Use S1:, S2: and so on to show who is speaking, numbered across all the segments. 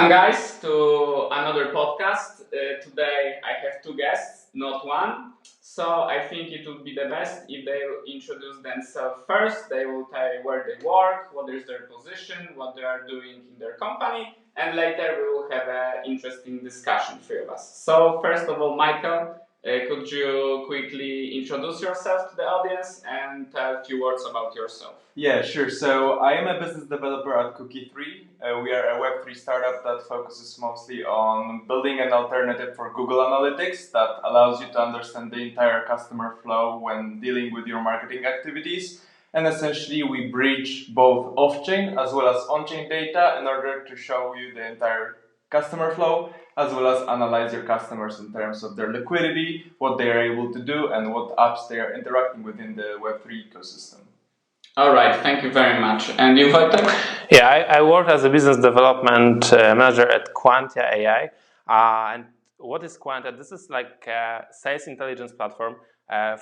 S1: Welcome guys to another podcast. Today I have two guests, not one. So I think it would be the best if they will introduce themselves first. They will tell you where they work, what is their position, what they are doing in their company, and later we will have an interesting discussion, three of us. So first of all, Michael, could you quickly introduce yourself to the audience and tell a few words about yourself?
S2: Yeah, sure. So I am a business developer at Cookie3. We are a Web3 startup that focuses mostly on building an alternative for Google Analytics that allows you to understand the entire customer flow when dealing with your marketing activities. And essentially, we bridge both off-chain as well as on-chain data in order to show you the entire customer flow, as well as analyze your customers in terms of their liquidity, what they are able to do, and what apps they are interacting with in the Web3 ecosystem.
S1: All right, thank you very much. And you, Wojtek?
S3: Yeah, I work as a business development manager at Quantia AI. And what is Quantia? This is like a sales intelligence platform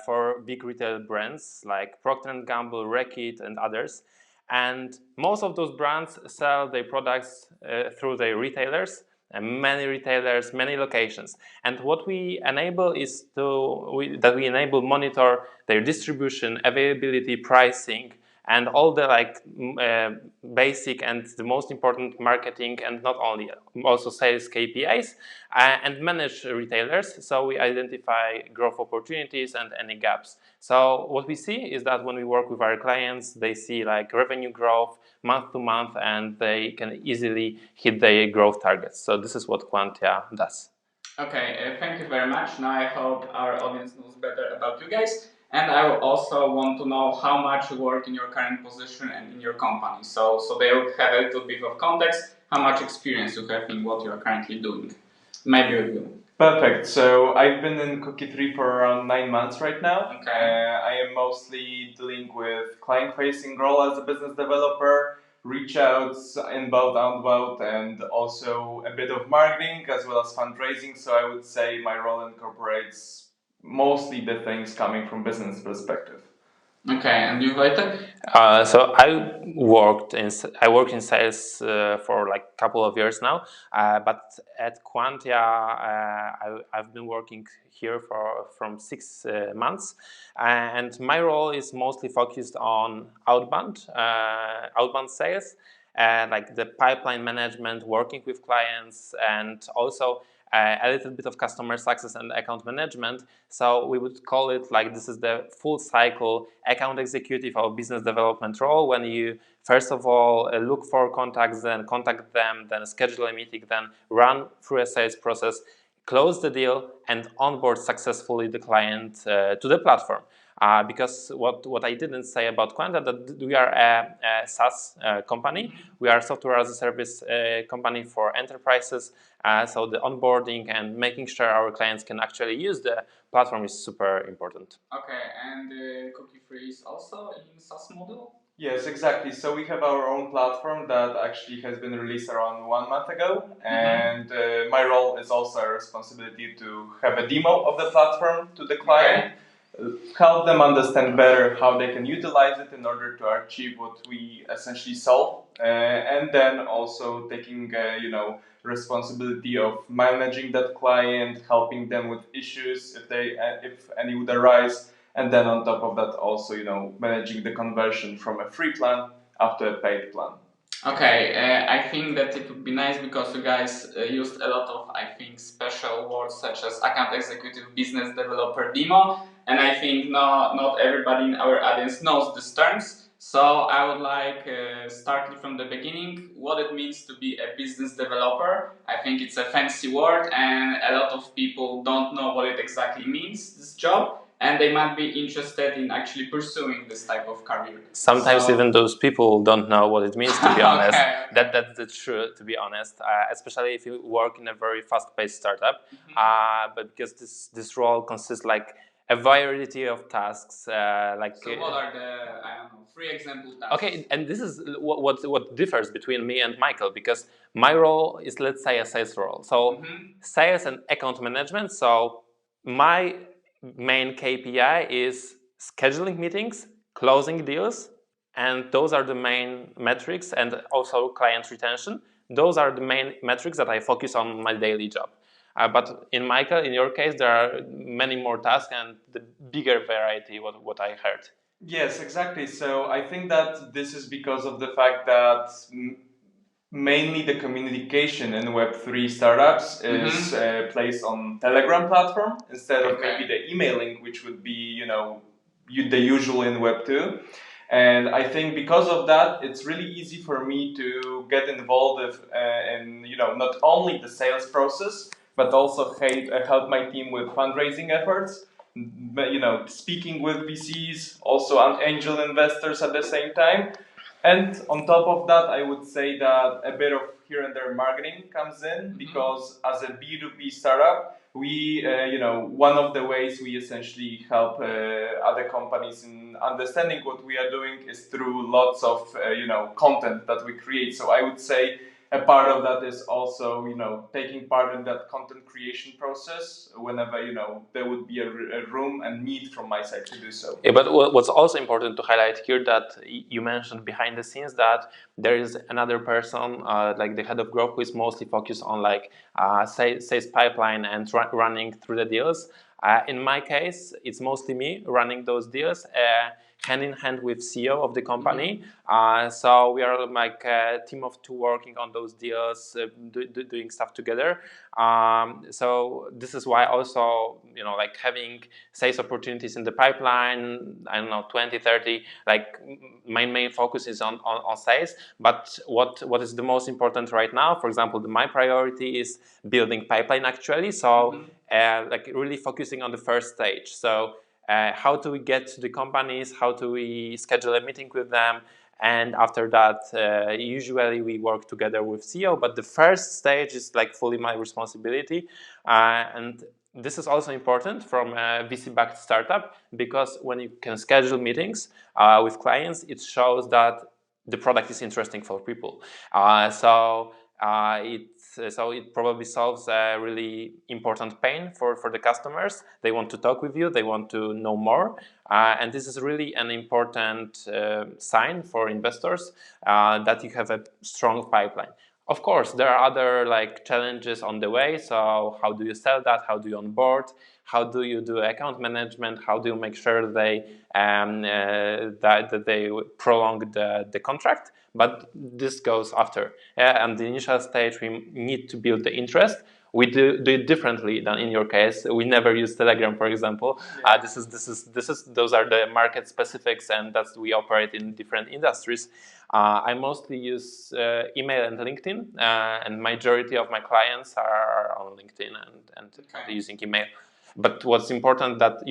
S3: for big retail brands like Procter & Gamble, Reckitt, and others. And most of those brands sell their products through their retailers, and many retailers, many locations. And what we enable is we enable monitor their distribution, availability, pricing, and all the basic and the most important marketing and not only also sales KPIs and manage retailers. So we identify growth opportunities and any gaps. So what we see is that when we work with our clients, they see like revenue growth month to month, and they can easily hit their growth targets. So this is what Quantia does.
S1: Okay, thank you very much. Now I hope our audience knows better about you guys. And I also want to know how much you work in your current position and in your company. So they will have a little bit of context, how much experience you have in what you are currently doing. Maybe with you.
S2: Perfect. So I've been in Cookie3 for around 9 months right now.
S1: Okay.
S2: I am mostly dealing with client-facing role as a business developer, reach outs, inbound, outbound, and also a bit of marketing as well as fundraising. So I would say my role incorporates mostly the things coming from business perspective.
S1: Okay, and you, Wojtek?
S3: So I work in sales for like a couple of years now, but at Quantia I've been working here from 6 months, and my role is mostly focused on outbound sales, like the pipeline management, working with clients, and also a little bit of customer success and account management. So we would call it like this is the full cycle account executive or business development role, when you first of all look for contacts, then contact them, then schedule a meeting, then run through a sales process, close the deal, and onboard successfully the client to the platform. Because what I didn't say about Quantia, that we are a SaaS company. We are a software as a service company for enterprises. So the onboarding and making sure our clients can actually use the platform is super important.
S1: Okay, and Cookie3 is also in SaaS model?
S2: Yes, exactly. So we have our own platform that actually has been released around 1 month ago, and my role is also a responsibility to have a demo of the platform to the client. Help them understand better how they can utilize it in order to achieve what we essentially solve, and then also taking responsibility of managing that client, helping them with issues if any would arise, and then on top of that also managing the conversion from a free plan up to a paid plan.
S1: Okay, I think that it would be nice because you guys used a lot of, I think, special words such as account executive, business developer, demo, and I think not everybody in our audience knows these terms. So I would like, starting from the beginning, what it means to be a business developer. I think it's a fancy word, and a lot of people don't know what it exactly means, this job. And they might be interested in actually pursuing this type of career.
S3: Sometimes even those people don't know what it means, to be honest.
S1: Okay.
S3: That's the truth, to be honest. Especially if you work in a very fast-paced startup. But because this role consists like a variety of tasks.
S1: So what are the 3 example tasks?
S3: Okay, and this is what differs between me and Michael, because my role is, let's say, a sales role. So sales and account management. So my main KPI is scheduling meetings, closing deals, and those are the main metrics, and also client retention. those are the main metrics that I focus on my daily job. But in Michael, in your case, there are many more tasks and the bigger variety, what I heard.
S2: Yes, exactly. So I think that this is because of the fact that mainly the communication in Web3 startups is placed on Telegram platform instead of maybe the emailing, which would be, the usual in Web2. And I think because of that, it's really easy for me to get involved in, not only the sales process, but also help my team with fundraising efforts. Speaking with VCs, also angel investors at the same time. And on top of that, I would say that a bit of here and there marketing comes in because as a B2B startup, we, one of the ways we essentially help other companies in understanding what we are doing is through lots of, content that we create. So I would say a part of that is also, taking part in that content creation process whenever, there would be a room and need from my side to do so.
S3: Yeah, but what's also important to highlight here that you mentioned behind the scenes that there is another person, like the head of growth, who is mostly focused on sales pipeline and running through the deals. In my case, it's mostly me running those deals. Hand in hand with CEO of the company. So we are like a team of two working on those deals, doing stuff together. So this is why also, like having sales opportunities in the pipeline, I don't know, 20, 30, like my main focus is on sales. But what is the most important right now, for example, my priority is building pipeline actually. So like really focusing on the first stage. So how do we get to the companies? How do we schedule a meeting with them? And after that, usually we work together with CEO. But the first stage is like fully my responsibility. And this is also important from a VC-backed startup because when you can schedule meetings with clients, it shows that the product is interesting for people. So it probably solves a really important pain for the customers. They want to talk with you, they want to know more. And this is really an important sign for investors that you have a strong pipeline. Of course, there are other challenges on the way. So how do you sell that? How do you onboard? How do you do account management? How do you make sure they that they prolong the contract? But this goes after. And the initial stage, we need to build the interest. We do it differently than in your case. We never use Telegram, for example. Those are the market specifics, and that's we operate in different industries. I mostly use email and LinkedIn, and majority of my clients are on LinkedIn and using email. But what's important that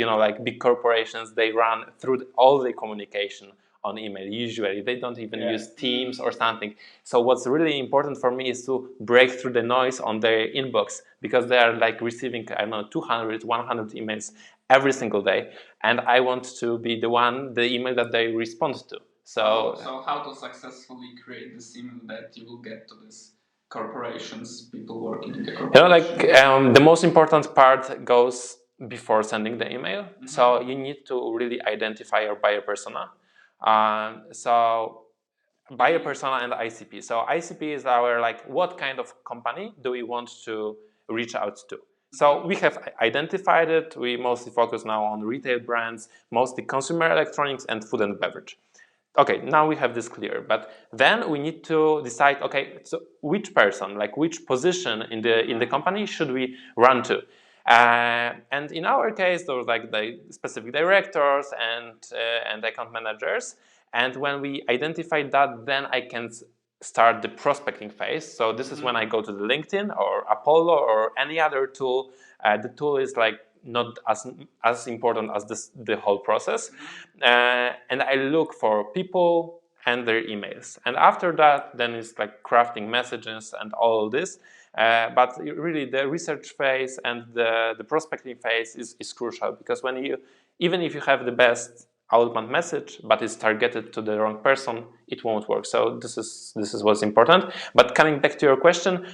S3: big corporations, they run through all the communication on email. Usually they don't even use Teams or something. So what's really important for me is to break through the noise on their inbox because they are receiving 200, 100 emails every single day, and I want to be the email that they respond to.
S1: So how to successfully create this email that you will get to this corporations, people working in the corporation?
S3: The most important part goes before sending the email. So you need to really identify your buyer persona. So buyer persona and ICP. So ICP is our what kind of company do we want to reach out to? So we have identified it. We mostly focus now on retail brands, mostly consumer electronics and food and beverage. Okay, now we have this clear, but then we need to decide, okay, so which person, which position in the company should we run to? And in our case, those the specific directors and account managers. And when we identify that, then I can start the prospecting phase. So this is when I go to the LinkedIn or Apollo or any other tool. The tool is not as important as the whole process. And I look for people and their emails. And after that, then it's crafting messages and all this. But really the research phase and the prospecting phase is crucial because even if you have the best outbound message, but it's targeted to the wrong person, it won't work. So this is what's important. But coming back to your question,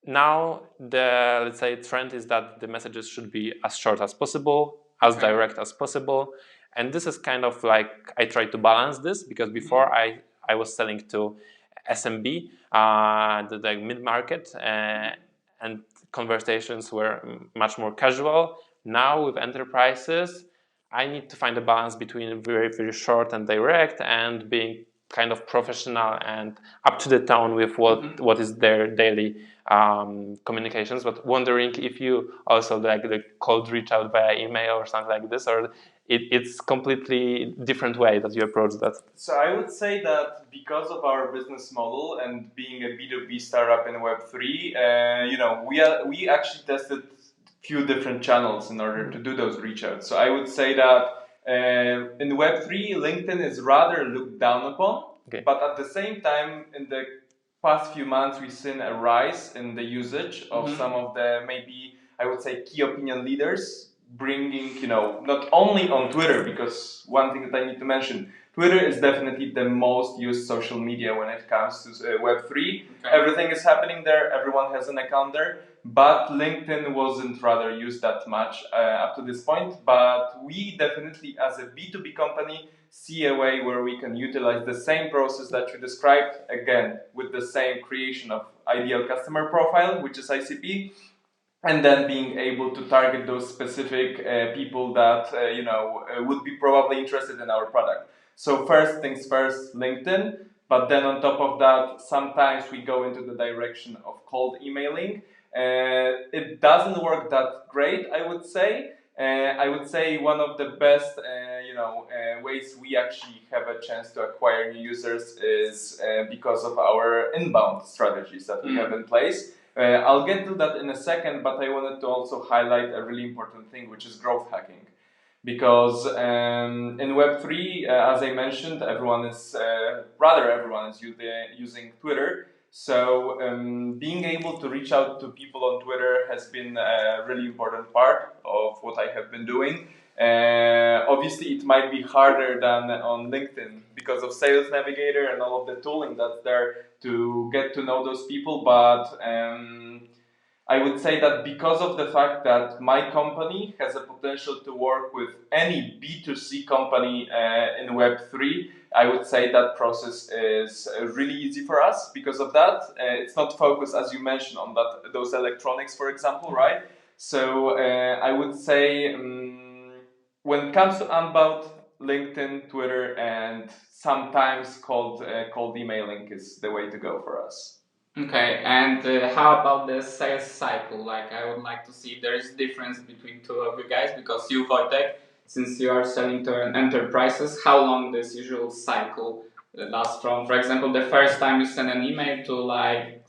S3: now the let's say trend is that the messages should be as short as possible, as direct as possible, and this is kind of I try to balance this because before I was selling to SMB, the mid-market, and conversations were much more casual. Now with enterprises, I need to find a balance between very, very short and direct and being kind of professional and up to the tone with what is their daily communications. But wondering if you also like the cold reach out via email or something like this, or it's completely different way that you approach that.
S2: So I would say that because of our business model and being a B2B startup in Web3, we actually tested few different channels in order to do those reach outs. So I would say that in Web3, LinkedIn is rather looked down upon, but at the same time, in the past few months, we've seen a rise in the usage of some of the, maybe I would say, key opinion leaders, bringing, not only on Twitter, because one thing that I need to mention, Twitter is definitely the most used social media when it comes to Web3. Okay. Everything is happening there, everyone has an account there, but LinkedIn wasn't rather used that much up to this point. But we definitely, as a B2B company, see a way where we can utilize the same process that you described, again, with the same creation of ideal customer profile, which is ICP, and then being able to target those specific people that would be probably interested in our product. So first things first, LinkedIn, but then on top of that, sometimes we go into the direction of cold emailing. It doesn't work that great, I would say. I would say one of the best ways we actually have a chance to acquire new users is because of our inbound strategies that we have in place. I'll get to that in a second, but I wanted to also highlight a really important thing, which is growth hacking. Because in Web3, as I mentioned, everyone is using Twitter. So being able to reach out to people on Twitter has been a really important part of what I have been doing. Obviously, it might be harder than on LinkedIn because of Sales Navigator and all of the tooling that's there to get to know those people. But I would say that because of the fact that my company has a potential to work with any B2C company in Web3, I would say that process is really easy for us because of that. It's not focused, as you mentioned, on those electronics, for example, right? So I would say when it comes to unbound, LinkedIn, Twitter, and sometimes cold emailing is the way to go for us.
S1: Okay, and how about the sales cycle? Like, I would like to see if there is difference between two of you guys, because you, Wojtek, since you are selling to enterprises, how long this usual cycle lasts from, for example, the first time you send an email to like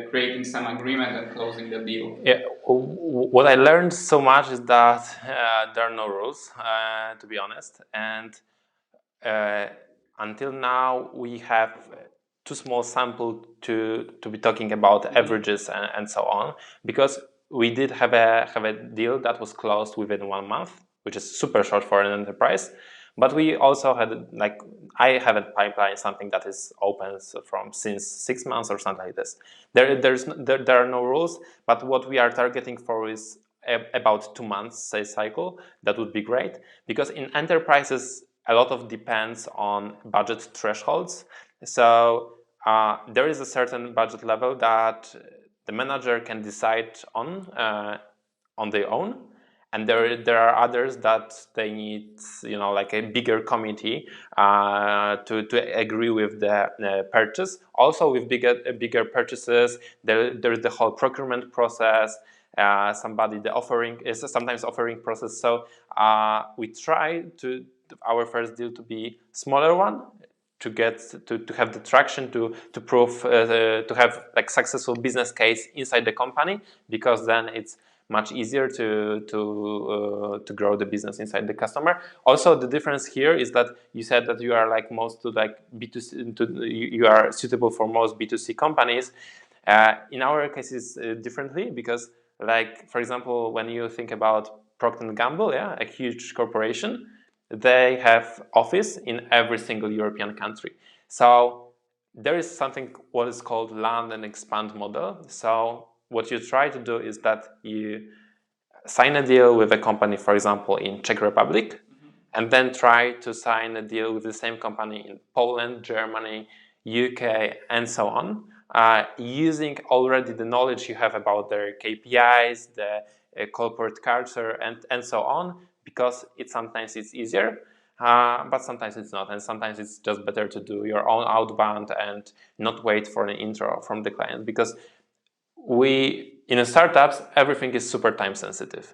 S1: creating some agreement and closing the deal?
S3: Yeah, what I learned so much is that there are no rules, to be honest, and until now we have too small sample to be talking about averages and so on, because we did have a deal that was closed within 1 month, which is super short for an enterprise. But we also had, like, I have a pipeline, something that is open since 6 months or something like this. There are no rules, but what we are targeting for is about 2 months sales cycle. That would be great, because in enterprises a lot of depends on budget thresholds. So there is a certain budget level that the manager can decide on their own, and there are others that they need, like a bigger committee to agree with the purchase. Also, with bigger purchases, there is the whole procurement process. The offering is sometimes offering process. So we try to our first deal to be smaller one, to get to have the traction to prove to have like successful business case inside the company, because then it's much easier to grow the business inside the customer. Also, the difference here is that you said that you are like most to like B2C, you are suitable for most B2C companies. In our cases, differently, because, like, for example, when you think about Procter & Gamble, a huge corporation, they have office in every single European country. So there is something what is called land and expand model. So what you try to do is that you sign a deal with a company, for example, in Czech Republic, and then try to sign a deal with the same company in Poland, Germany, UK, and so on, using already the knowledge you have about their KPIs, the corporate culture, and so on, because sometimes it's easier, but sometimes it's not, and sometimes it's just better to do your own outbound and not wait for an intro from the client, because in startups, everything is super time sensitive.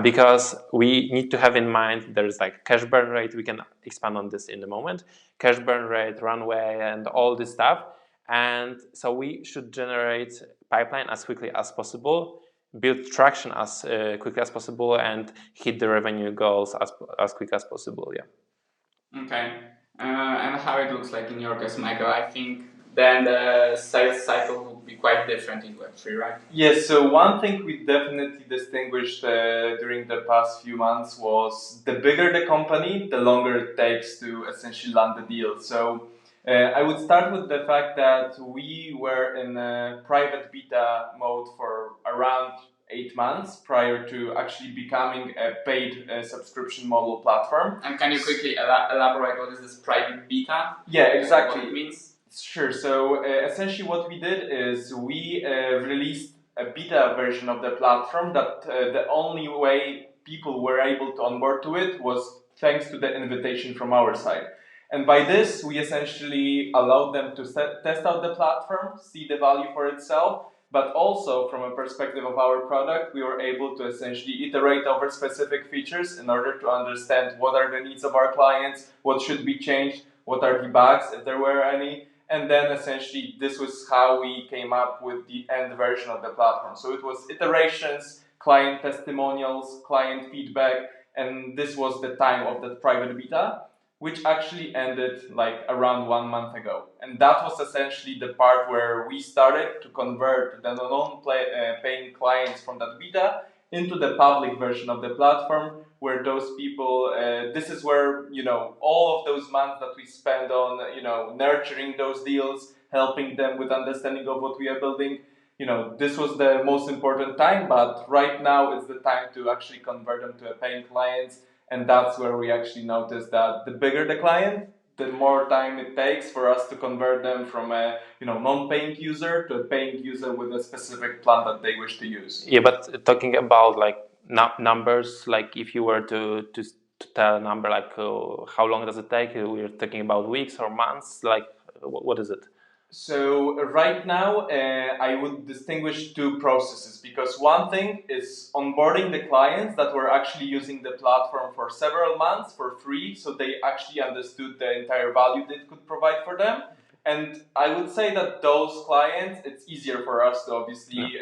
S3: Because we need to have in mind there's like cash burn rate. We can expand on this in a moment. Cash burn rate, runway, and all this stuff. And so we should generate pipeline as quickly as possible, build traction as quickly as possible, and hit the revenue goals as quick as possible. Yeah.
S1: Okay. And how it looks like in your case, Michael? I think then the sales cycle would be quite different in Web3, right?
S2: Yes, so one thing we definitely distinguished during the past few months was the bigger the company, the longer it takes to essentially land the deal. So I would start with the fact that we were in a private beta mode for around 8 months prior to actually becoming a paid subscription model platform.
S1: And can you quickly elaborate what is this private beta?
S2: Yeah, exactly.
S1: What it means?
S2: Sure. So essentially what we did is we released a beta version of the platform that the only way people were able to onboard to it was thanks to the invitation from our side. And by this, we essentially allowed them to test out the platform, see the value for itself, but also from a perspective of our product, we were able to essentially iterate over specific features in order to understand what are the needs of our clients, what should be changed, what are the bugs, if there were any. And then essentially this was how we came up with the end version of the platform. So it was iterations, client testimonials, client feedback, and this was the time of the private beta, which actually ended like around 1 month ago. And that was essentially the part where we started to convert the non-paying clients from that beta into the public version of the platform, where those people, this is where, all of those months that we spend on, nurturing those deals, helping them with understanding of what we are building, this was the most important time, but right now is the time to actually convert them to a paying clients. And that's where we actually noticed that the bigger the client, the more time it takes for us to convert them from a non-paying user to a paying user with a specific plan that they wish to use.
S3: Yeah, but talking about like numbers, like if you were to tell a number, like how long does it take? We're talking about weeks or months. Like what is it?
S2: So right now, I would distinguish two processes, because one thing is onboarding the clients that were actually using the platform for several months for free, so they actually understood the entire value that it could provide for them. And I would say that those clients, it's easier for us to obviously,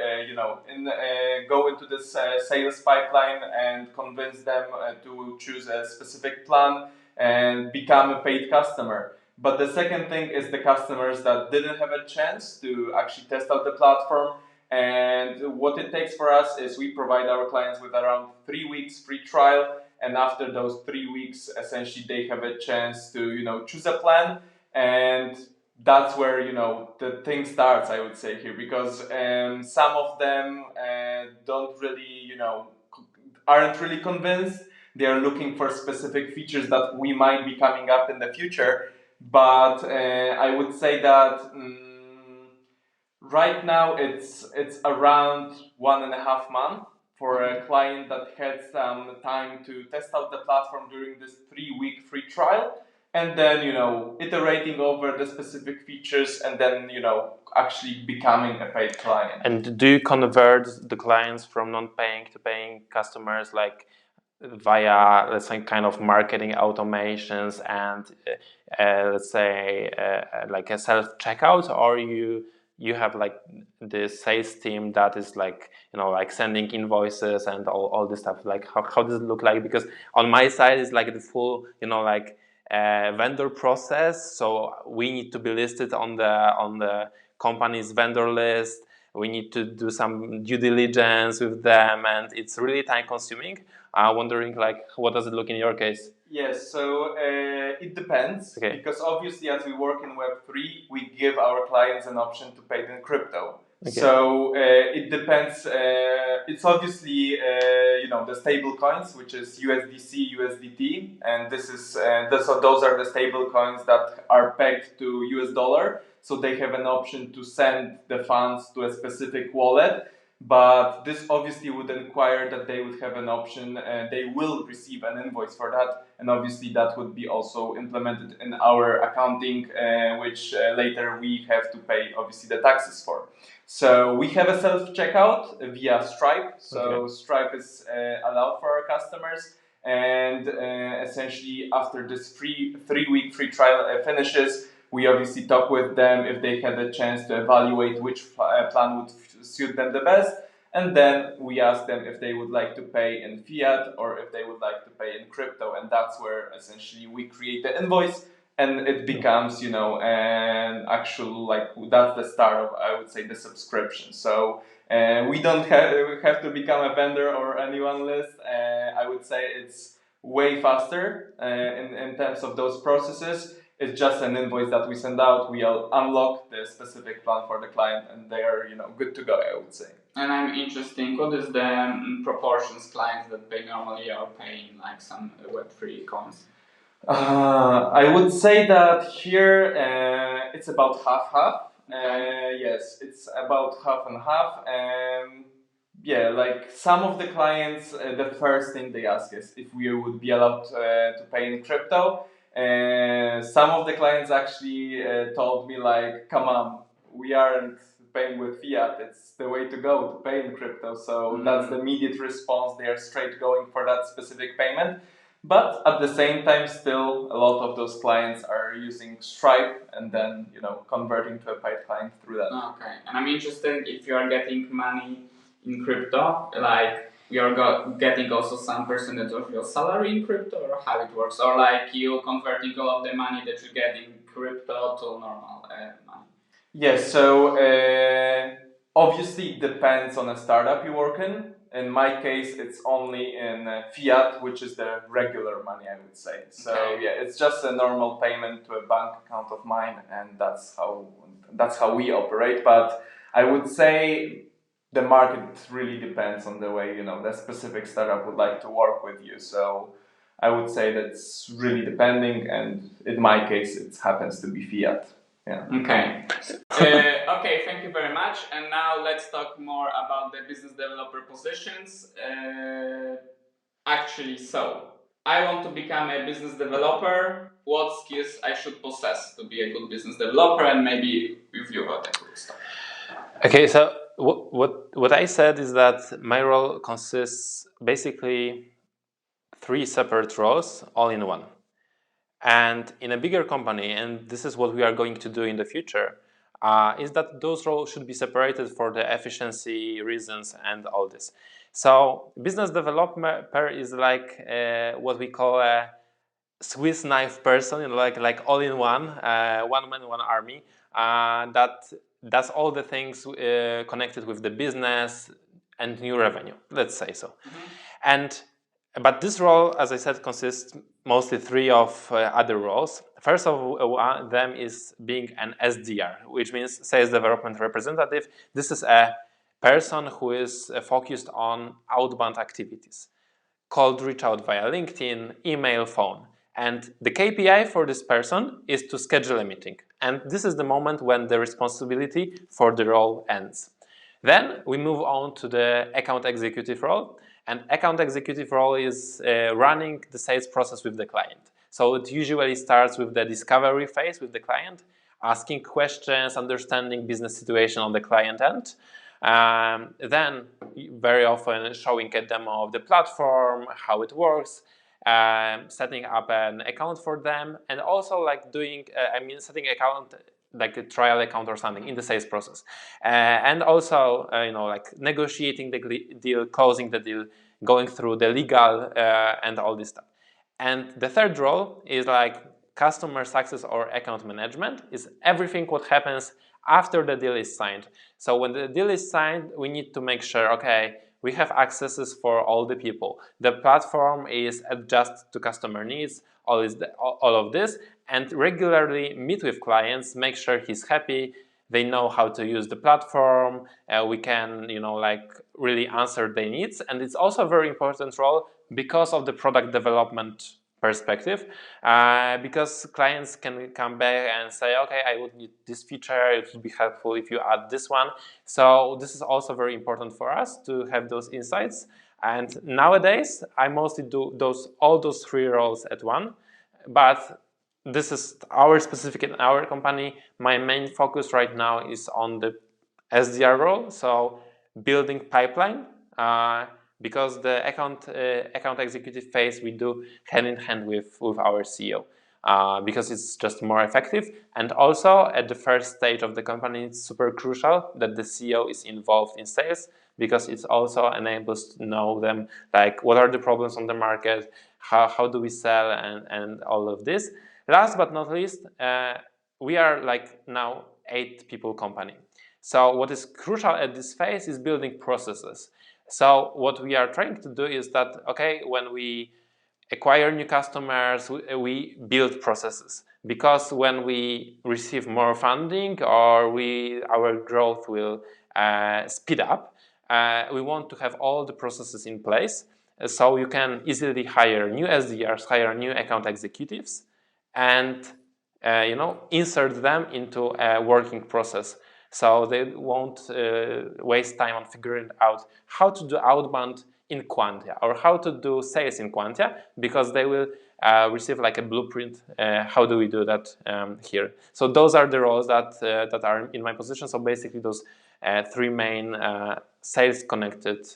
S2: go into this sales pipeline and convince them to choose a specific plan and become a paid customer. But the second thing is the customers that didn't have a chance to actually test out the platform. And what it takes for us is we provide our clients with around 3 weeks free trial. And after those 3 weeks, essentially they have a chance to, choose a plan. And that's where, the thing starts, I would say here, because some of them don't really, aren't really convinced. They are looking for specific features that we might be coming up in the future. But I would say that right now it's around 1.5 months for a client that had some time to test out the platform during this 3-week free trial, and then iterating over the specific features, and then actually becoming a paid client.
S3: And do you convert the clients from non-paying to paying customers, like via, let's say, kind of marketing automations and let's say like a self-checkout, or you have like the sales team that is like like sending invoices and all this stuff? Like how does it look like? Because on my side it's like the full like vendor process, so we need to be listed on the company's vendor list. We need to do some due diligence with them, and it's really time consuming. Wondering like what does it look in your case?
S2: Yes, so it depends, because obviously as we work in Web3, we give our clients an option to pay in crypto.
S3: Okay.
S2: So it depends. It's obviously the stable coins, which is USDC, USDT, and this is those are the stable coins that are pegged to US dollar. So they have an option to send the funds to a specific wallet. But this obviously would require that they would have an option, they will receive an invoice for that, and obviously that would be also implemented in our accounting, which later we have to pay obviously the taxes for. So we have a self-checkout via Stripe. So
S3: Okay.
S2: Stripe is allowed for our customers, and essentially after this three-week free trial finishes, we obviously talk with them if they had a chance to evaluate which plan would suit them the best, and then we ask them if they would like to pay in fiat or if they would like to pay in crypto, and that's where essentially we create the invoice, and it becomes an actual, like, that's the start of, I would say, the subscription. So we don't have to become a vendor or anyone list. I would say it's way faster in terms of those processes. It's just an invoice that we send out. We'll unlock the specific plan for the client, and they are good to go, I would say.
S1: And I'm interested, what is the proportions clients that pay normally are paying like some Web3 coins?
S2: I would say that here it's about half-half.
S1: Okay.
S2: Yes, it's about half and half. Yeah, like some of the clients, the first thing they ask is if we would be allowed to pay in crypto. Some of the clients actually told me like, come on, we aren't paying with fiat. It's the way to go to pay in crypto. So that's the immediate response. They are straight going for that specific payment. But at the same time, still a lot of those clients are using Stripe and then converting to a paid client through that.
S1: Okay, and I'm interested if you are getting money in crypto, like you're getting also some percentage of your salary in crypto, or how it works, or like you converting all of the money that you get in crypto to normal money.
S2: Yes, so obviously it depends on a startup you work in. In my case, it's only in fiat, which is the regular money, I would say. So
S1: Okay.
S2: yeah, it's just a normal payment to a bank account of mine, and that's how we operate. But I would say the market really depends on the way the specific startup would like to work with you. So I would say that's really depending, and in my case, it happens to be fiat. Yeah.
S1: Okay. Okay, thank you very much. And now let's talk more about the business developer positions. So I want to become a business developer. What skills I should possess to be a good business developer, and maybe with you, Wojtek, we'll start.
S3: Okay, so what I said is that my role consists basically 3 separate roles all in one. And in a bigger company, and this is what we are going to do in the future, is that those roles should be separated for the efficiency reasons and all this. So business developer is like what we call a Swiss knife person, like all in one, one man, one army, that does all the things connected with the business and new revenue, let's say so. But this role, as I said, consists mostly 3 of other roles. First of them is being an SDR, which means Sales Development Representative. This is a person who is focused on outbound activities, cold reach out via LinkedIn, email, phone. And the KPI for this person is to schedule a meeting. And this is the moment when the responsibility for the role ends. Then we move on to the account executive role. And account executive role is running the sales process with the client. So it usually starts with the discovery phase with the client, asking questions, understanding business situation on the client end. Then very often showing a demo of the platform, how it works, setting up an account for them, and also like doing, setting account like a trial account or something in the sales process, and also like negotiating the deal, closing the deal, going through the legal and all this stuff. And the third role is like customer success or account management, is everything what happens after the deal is signed. So when the deal is signed, we need to make sure, okay, we have accesses for all the people. The platform is adjusted to customer needs, all of this, and regularly meet with clients, make sure he's happy, they know how to use the platform. We can, like really answer their needs, and it's also a very important role because of the product development perspective, because clients can come back and say, okay, I would need this feature, it would be helpful if you add this one. So this is also very important for us to have those insights. And nowadays I mostly do all those three roles at one, but this is our specific in our company. My main focus right now is on the SDR role, so building pipeline, because the account executive phase we do hand in hand with our CEO, because it's just more effective. And also at the first stage of the company, it's super crucial that the CEO is involved in sales, because it also enables to know them, like what are the problems on the market, how do we sell, and all of this. Last but not least, we are like now 8 people company. So what is crucial at this phase is building processes. So what we are trying to do is that, okay, when we acquire new customers, we build processes, because when we receive more funding or our growth will speed up, we want to have all the processes in place, so you can easily hire new SDRs, hire new account executives, and insert them into a working process, so they won't waste time on figuring out how to do outbound in Quantia or how to do sales in Quantia, because they will receive like a blueprint. How do we do that here? So those are the roles that are in my position. So basically those 3 main sales connected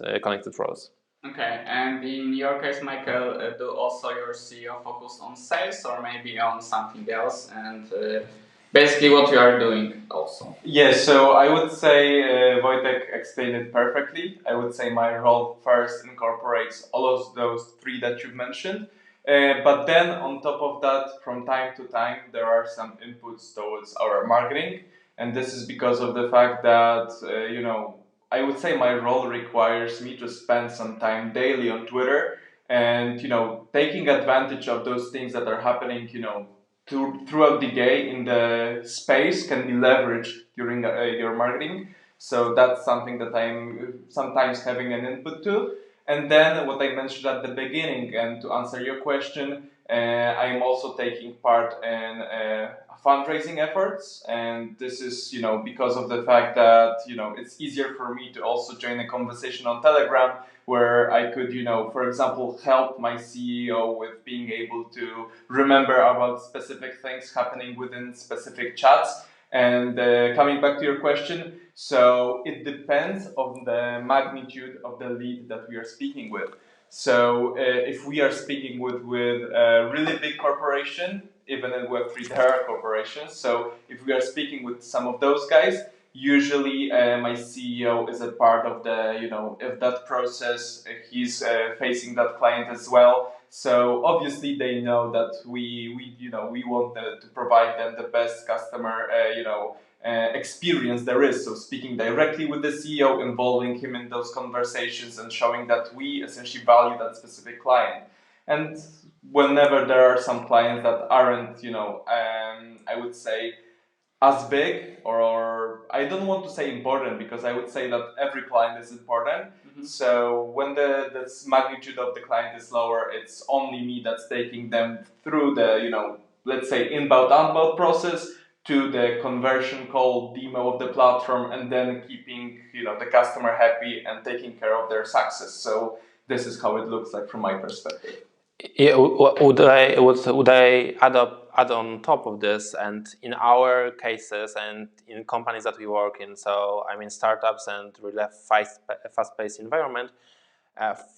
S3: roles.
S1: Okay, and in your case, Michael, do also your CEO focus on sales or maybe on something else? And basically what you are doing also.
S2: Yes, so I would say Wojtek explained it perfectly. I would say my role first incorporates all of those 3 that you mentioned. But then on top of that, from time to time, there are some inputs towards our marketing. And this is because of the fact that, I would say my role requires me to spend some time daily on Twitter and, taking advantage of those things that are happening, throughout the day in the space can be leveraged during your marketing. So that's something that I'm sometimes having an input to. And then what I mentioned at the beginning, and to answer your question, I'm also taking part in fundraising efforts, and this is because of the fact that it's easier for me to also join a conversation on Telegram where I could for example help my CEO with being able to remember about specific things happening within specific chats. And coming back to your question, so it depends on the magnitude of the lead that we are speaking with. So if we are speaking with a really big corporation, even in Web3 there are corporations, so if we are speaking with some of those guys, usually my CEO is a part of the, if that process, he's facing that client as well. So obviously they know that we want to provide them the best customer, experience there is. So speaking directly with the CEO, involving him in those conversations and showing that we essentially value that specific client. And whenever there are some clients that aren't, I would say as big, or I don't want to say important, because I would say that every client is important. Mm-hmm. So when the magnitude of the client is lower, it's only me that's taking them through the, let's say inbound, outbound process to the conversion call, demo of the platform, and then keeping, the customer happy and taking care of their success. So this is how it looks like from my perspective.
S3: Yeah, would I add on top of this? And in our cases and in companies that we work in, so I mean startups and really fast-paced environment,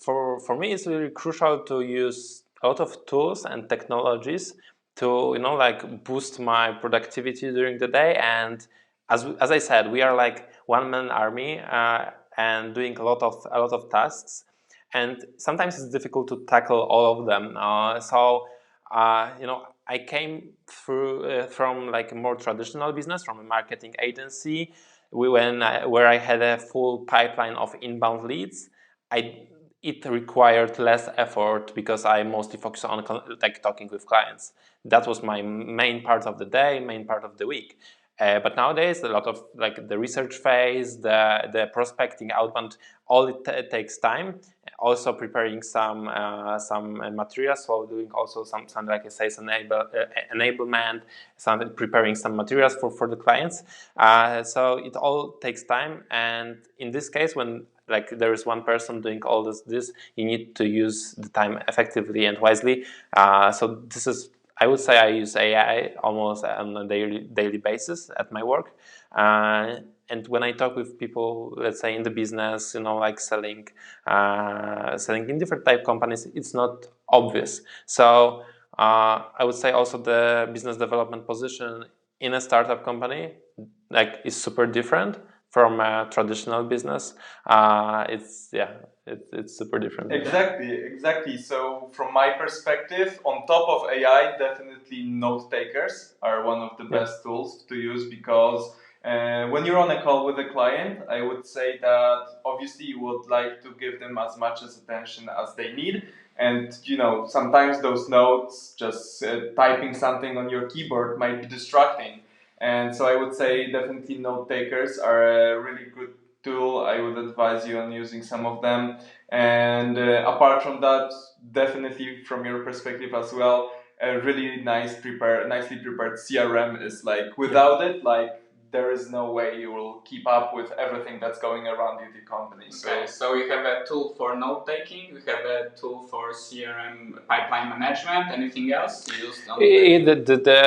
S3: for me it's really crucial to use a lot of tools and technologies to boost my productivity during the day. And as I said, we are like one-man army and doing a lot of tasks. And sometimes it's difficult to tackle all of them. I came through from like a more traditional business, from a marketing agency, where I had a full pipeline of inbound leads. It required less effort because I mostly focused on talking with clients. That was my main part of the day, main part of the week. But nowadays, a lot of like the research phase, the prospecting, outbound, all it takes time. Also preparing some materials, so doing also some like a sales enablement, preparing some materials for the clients. So it all takes time, and in this case, when like there is one person doing all this, you need to use the time effectively and wisely. So this is, I would say, I use AI almost on a daily basis at my work. And when I talk with people, let's say in the business, like selling in different type companies, it's not obvious. So I would say also the business development position in a startup company like is super different from a traditional business. It's super different.
S2: Exactly. So from my perspective, on top of AI, definitely note takers are one of the best tools to use, because when you're on a call with a client, I would say that obviously you would like to give them as much as attention as they need. And sometimes those notes, just typing something on your keyboard, might be distracting. And so I would say definitely note takers are a really good tool. I would advise you on using some of them. And apart from that, definitely from your perspective as well, a really nicely prepared CRM is like, without it, like there is no way you will keep up with everything that's going around in the company.
S1: Okay, so we have a tool for note taking, we have a tool for CRM pipeline management. Anything else you used on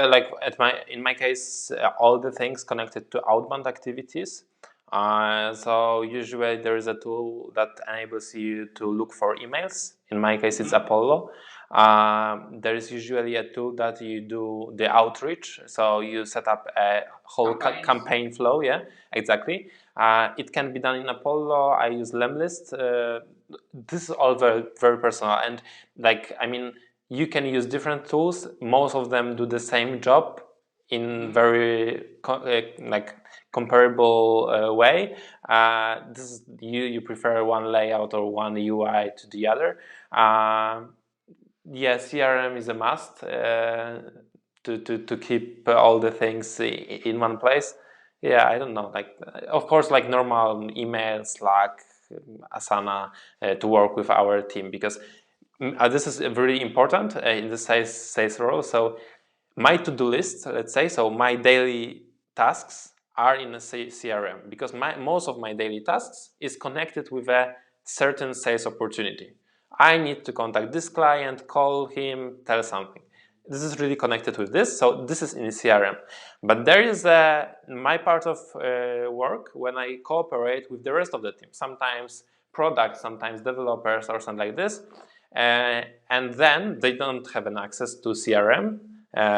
S3: like in my case, all the things connected to outbound activities. So usually there is a tool that enables you to look for emails. In my case, it's Apollo. There is usually a tool that you do the outreach. So you set up a whole campaign flow. Yeah, exactly. It can be done in Apollo. I use Lemlist. This is all very, very personal. And you can use different tools. Most of them do the same job in very comparable way. This is, you prefer one layout or one UI to the other. CRM is a must to keep all the things in one place. I don't know. Of course, normal email, Slack, Asana to work with our team, because this is very important in the sales role. So my to-do list, let's say, so my daily tasks are in a CRM, because most of my daily tasks is connected with a certain sales opportunity. I need to contact this client, call him, tell something. This is really connected with this, so this is in CRM. But there is my part of work when I cooperate with the rest of the team. Sometimes product, sometimes developers, or something like this. And then they don't have an access to CRM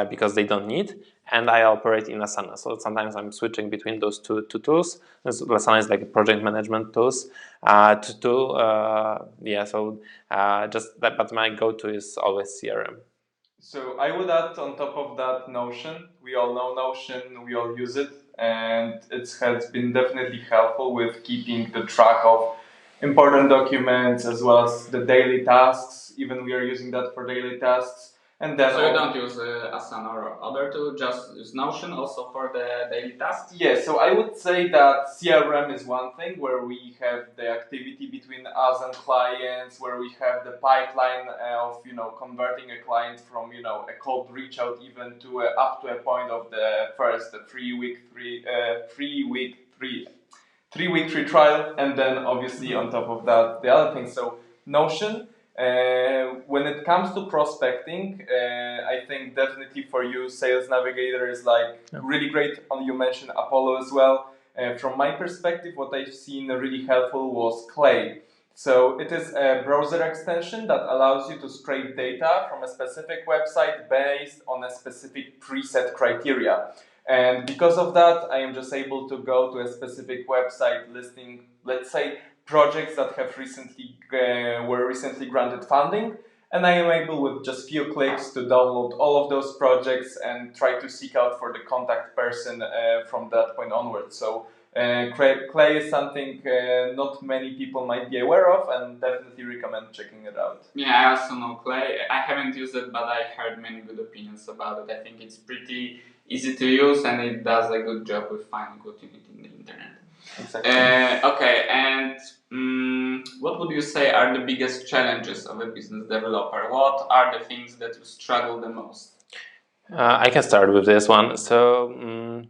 S3: because they don't need, and I operate in Asana. So sometimes I'm switching between those two tools. Asana is like a project management tools but my go-to is always CRM.
S2: So I would add on top of that Notion. We all know Notion, we all use it, and it has been definitely helpful with keeping the track of important documents as well as the daily tasks. Even we are using that for daily tasks. And then
S1: so you don't use Asana or other tool, just use Notion also for the daily tasks?
S2: Yeah, so I would say that CRM is one thing where we have the activity between us and clients, where we have the pipeline of converting a client from a cold reach out even to up to a point of the first 3 week free trial, and then obviously on top of that the other thing. So Notion. When it comes to prospecting, I think definitely for you, Sales Navigator is really great. You mentioned Apollo as well. From my perspective, what I've seen really helpful was Clay. So it is a browser extension that allows you to scrape data from a specific website based on a specific preset criteria. And because of that, I am just able to go to a specific website listing, let's say, projects that have were recently granted funding, and I am able with just few clicks to download all of those projects and try to seek out for the contact person from that point onwards. So Clay is something not many people might be aware of, and definitely recommend checking it out.
S1: Yeah, I also know Clay. I haven't used it, but I heard many good opinions about it. I think it's pretty easy to use, and it does a good job with finding what you need in the internet.
S2: Exactly.
S1: Okay, and what would you say are the biggest challenges of a business developer? What are the things that you struggle the most?
S3: I can start with this one. So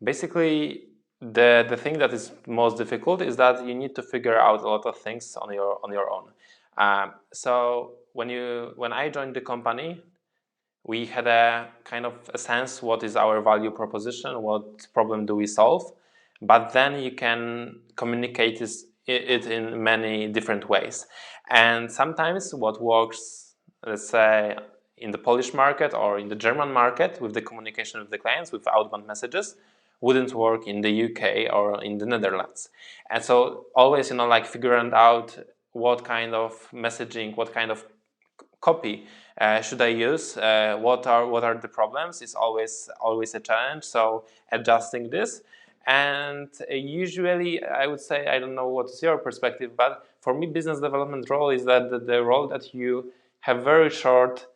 S3: basically, the thing that is most difficult is that you need to figure out a lot of things on your own. So when I joined the company, we had a kind of a sense what is our value proposition, what problem do we solve, but then you can communicate it in many different ways. And sometimes what works, let's say, in the Polish market or in the German market with the communication with the clients with outbound messages wouldn't work in the UK or in the Netherlands. And so always, like figuring out what kind of messaging, what kind of copy should I use? What are the problems? Is always a challenge. So adjusting this, and usually I would say, I don't know what is your perspective, but for me, business development role is that the role that you have very short,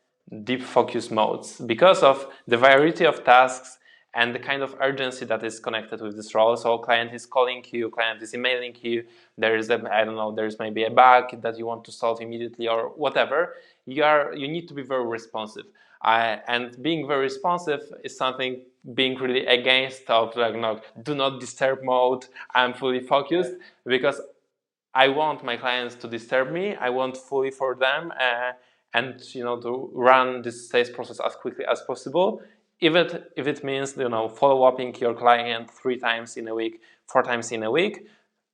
S3: deep focus modes because of the variety of tasks and the kind of urgency that is connected with this role. So client is calling you, client is emailing you, there's maybe a bug that you want to solve immediately or whatever. You need to be very responsive. And being very responsive is something being really against of do not disturb mode. I'm fully focused because I want my clients to disturb me. I want fully for them and to run this sales process as quickly as possible. If it means follow-upping your client 3 times in a week, 4 times in a week,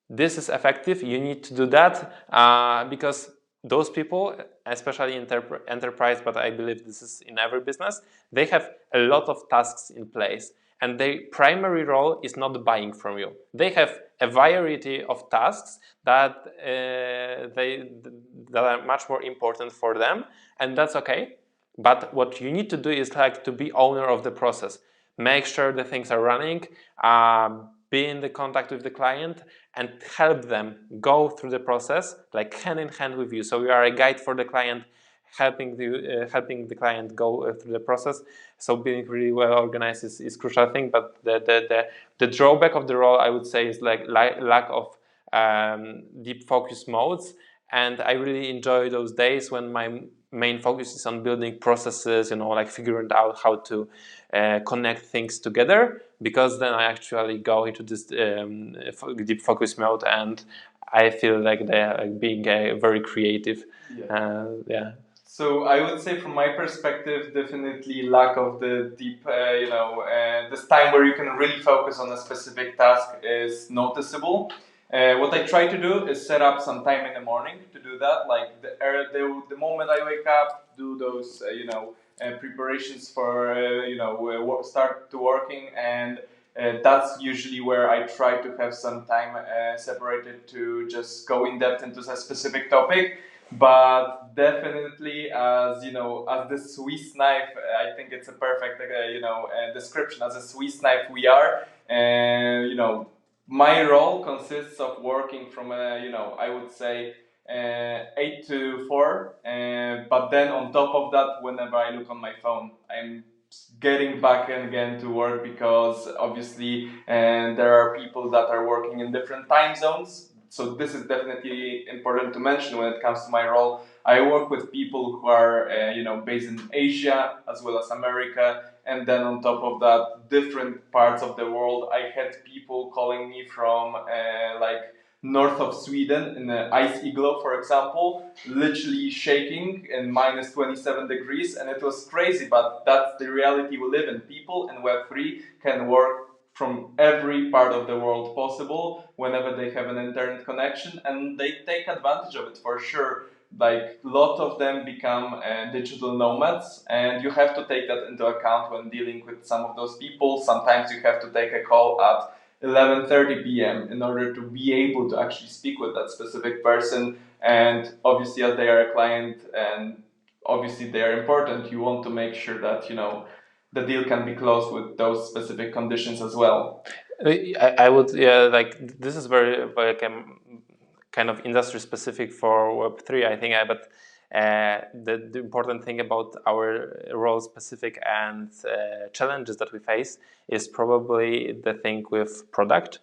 S3: this is effective. You need to do that because those people, especially in enterprise, but I believe this is in every business, they have a lot of tasks in place. And their primary role is not buying from you. They have a variety of tasks that are much more important for them, and that's okay. But what you need to do is to be owner of the process. Make sure the things are running, be in the contact with the client, and help them go through the process hand in hand with you. So you are a guide for the client, helping the client go through the process. So being really well organized is crucial thing. But the drawback of the role, I would say, is lack of deep focus modes. And I really enjoy those days when my main focus is on building processes, figuring out how to connect things together, because then I actually go into this deep focus mode, and I feel like they're being very creative. Yeah.
S2: So I would say, from my perspective, definitely lack of the deep, this time where you can really focus on a specific task is noticeable. What I try to do is set up some time in the morning to do that. Like the moment I wake up, do those preparations for start to working, and that's usually where I try to have some time separated to just go in depth into a specific topic. But definitely, as the Swiss knife, I think it's a perfect description. As a Swiss knife, we are, and my role consists of working from I would say 8 to 4, but then on top of that, whenever I look on my phone, I'm getting back again to work, because obviously there are people that are working in different time zones. So this is definitely important to mention when it comes to my role. I work with people who are based in Asia as well as America, and then on top of that, different parts of the world. I had people calling me from north of Sweden in the ice igloo, for example, literally shaking in minus 27 degrees, and it was crazy, but that's the reality we live in. People in Web3 can work from every part of the world possible whenever they have an internet connection, and they take advantage of it for sure. Like, a lot of them become digital nomads, and you have to take that into account when dealing with some of those people. Sometimes you have to take a call at 11:30 p.m. in order to be able to actually speak with that specific person. And obviously, as they are a client and obviously they are important, you want to make sure that the deal can be closed with those specific conditions as well.
S3: I would, this is very kind of industry specific for Web3, I think. But The important thing about our role specific and challenges that we face is probably the thing with product.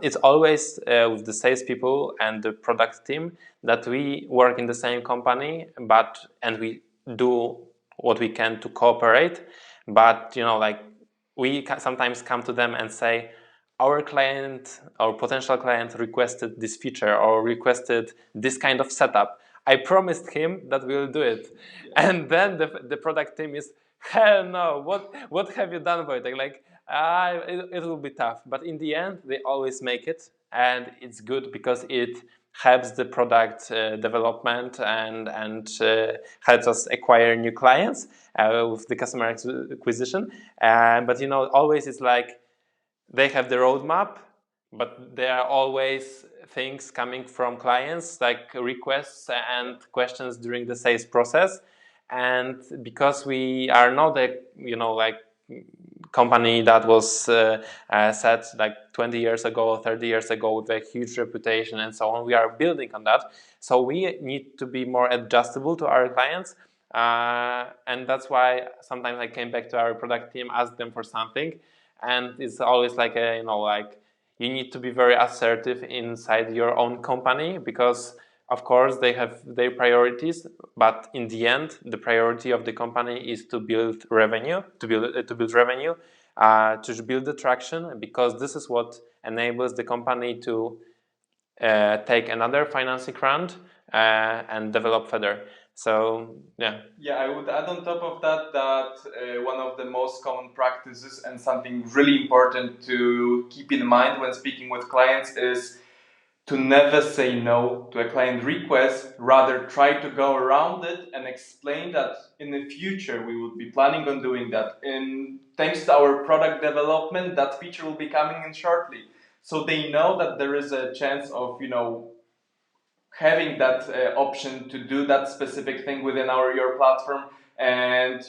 S3: It's always with the salespeople and the product team that we work in the same company, and we do what we can to cooperate. But we sometimes come to them and say, our client, our potential client requested this feature or requested this kind of setup. I promised him that we will do it. Yeah. And then the product team is, hell no, what have you done, Wojtek? It will be tough. But in the end, they always make it. And it's good because it helps the product development and helps us acquire new clients with the customer acquisition. But always it's like, they have the roadmap, but there are always things coming from clients, like requests and questions during the sales process. And because we are not a company that was set like 20 years ago, 30 years ago with a huge reputation and so on, we are building on that. So we need to be more adjustable to our clients. And that's why sometimes I came back to our product team, asked them for something. And it's always like you need to be very assertive inside your own company, because of course they have their priorities, but in the end the priority of the company is to build revenue, to build the traction, because this is what enables the company to take another financing round and develop further. So
S2: yeah, I would add on top of that one of the most common practices and something really important to keep in mind when speaking with clients is to never say no to a client request, rather try to go around it and explain that in the future we would be planning on doing that, and thanks to our product development that feature will be coming in shortly, so they know that there is a chance of having that option to do that specific thing within your platform. And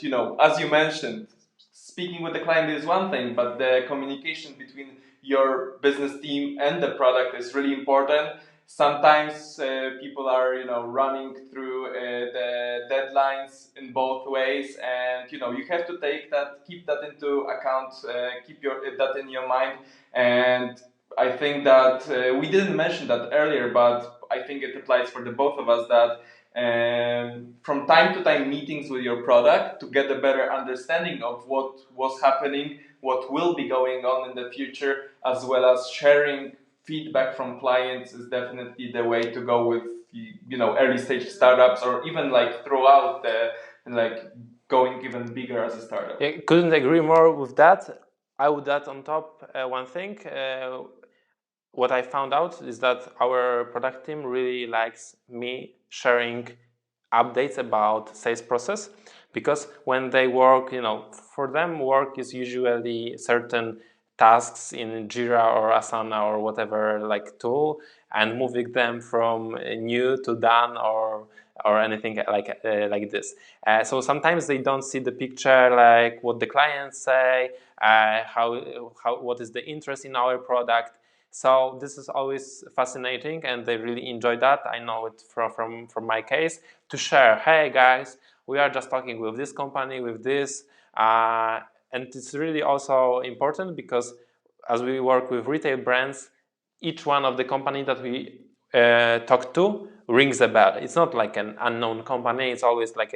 S2: as you mentioned, speaking with the client is one thing, but the communication between your business team and the product is really important. Sometimes people are running through the deadlines in both ways, and you have to keep that into account, keep that in your mind. And I think that we didn't mention that earlier, but I think it applies for the both of us, that from time to time meetings with your product to get a better understanding of what was happening, what will be going on in the future, as well as sharing feedback from clients is definitely the way to go with early stage startups, or even throughout the going even bigger as a startup.
S3: Yeah, couldn't agree more with that. I would add on top one thing. What I found out is that our product team really likes me sharing updates about sales process, because when they work, for them work is usually certain tasks in Jira or Asana or whatever tool, and moving them from new to done or anything like this. So sometimes they don't see the picture, like what the clients say, what is the interest in our product. So this is always fascinating, and they really enjoy that. I know it from my case, to share, hey guys, we are just talking with this company, with this. And it's really also important because as we work with retail brands, each one of the company that we talk to rings a bell. It's not like an unknown company. It's always like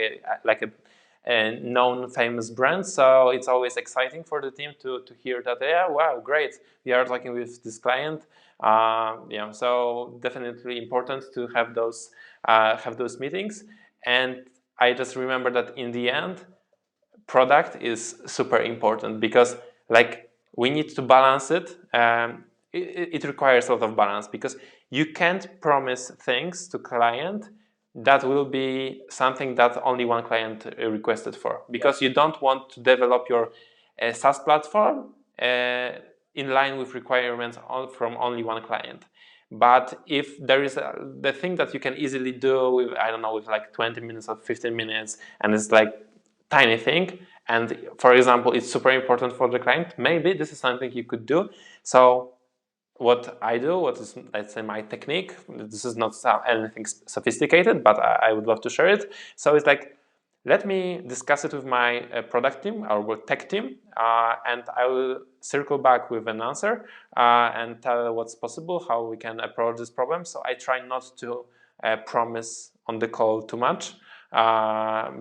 S3: a known famous brand, so it's always exciting for the team to hear that, yeah, wow, great, we are talking with this client. So definitely important to have those meetings. And I just remember that in the end, product is super important, because we need to balance it. It requires a lot of balance, because you can't promise things to client that will be something that only one client requested for, because you don't want to develop your SaaS platform in line with requirements from only one client. But if there is the thing that you can easily do with, I don't know, with 20 minutes or 15 minutes, and it's tiny thing, and for example, it's super important for the client, maybe this is something you could do. So what I do, what is, let's say, my technique. This is not anything sophisticated, but I would love to share it. So it's like, let me discuss it with my product team, our tech team, and I will circle back with an answer and tell what's possible, how we can approach this problem. So I try not to promise on the call too much,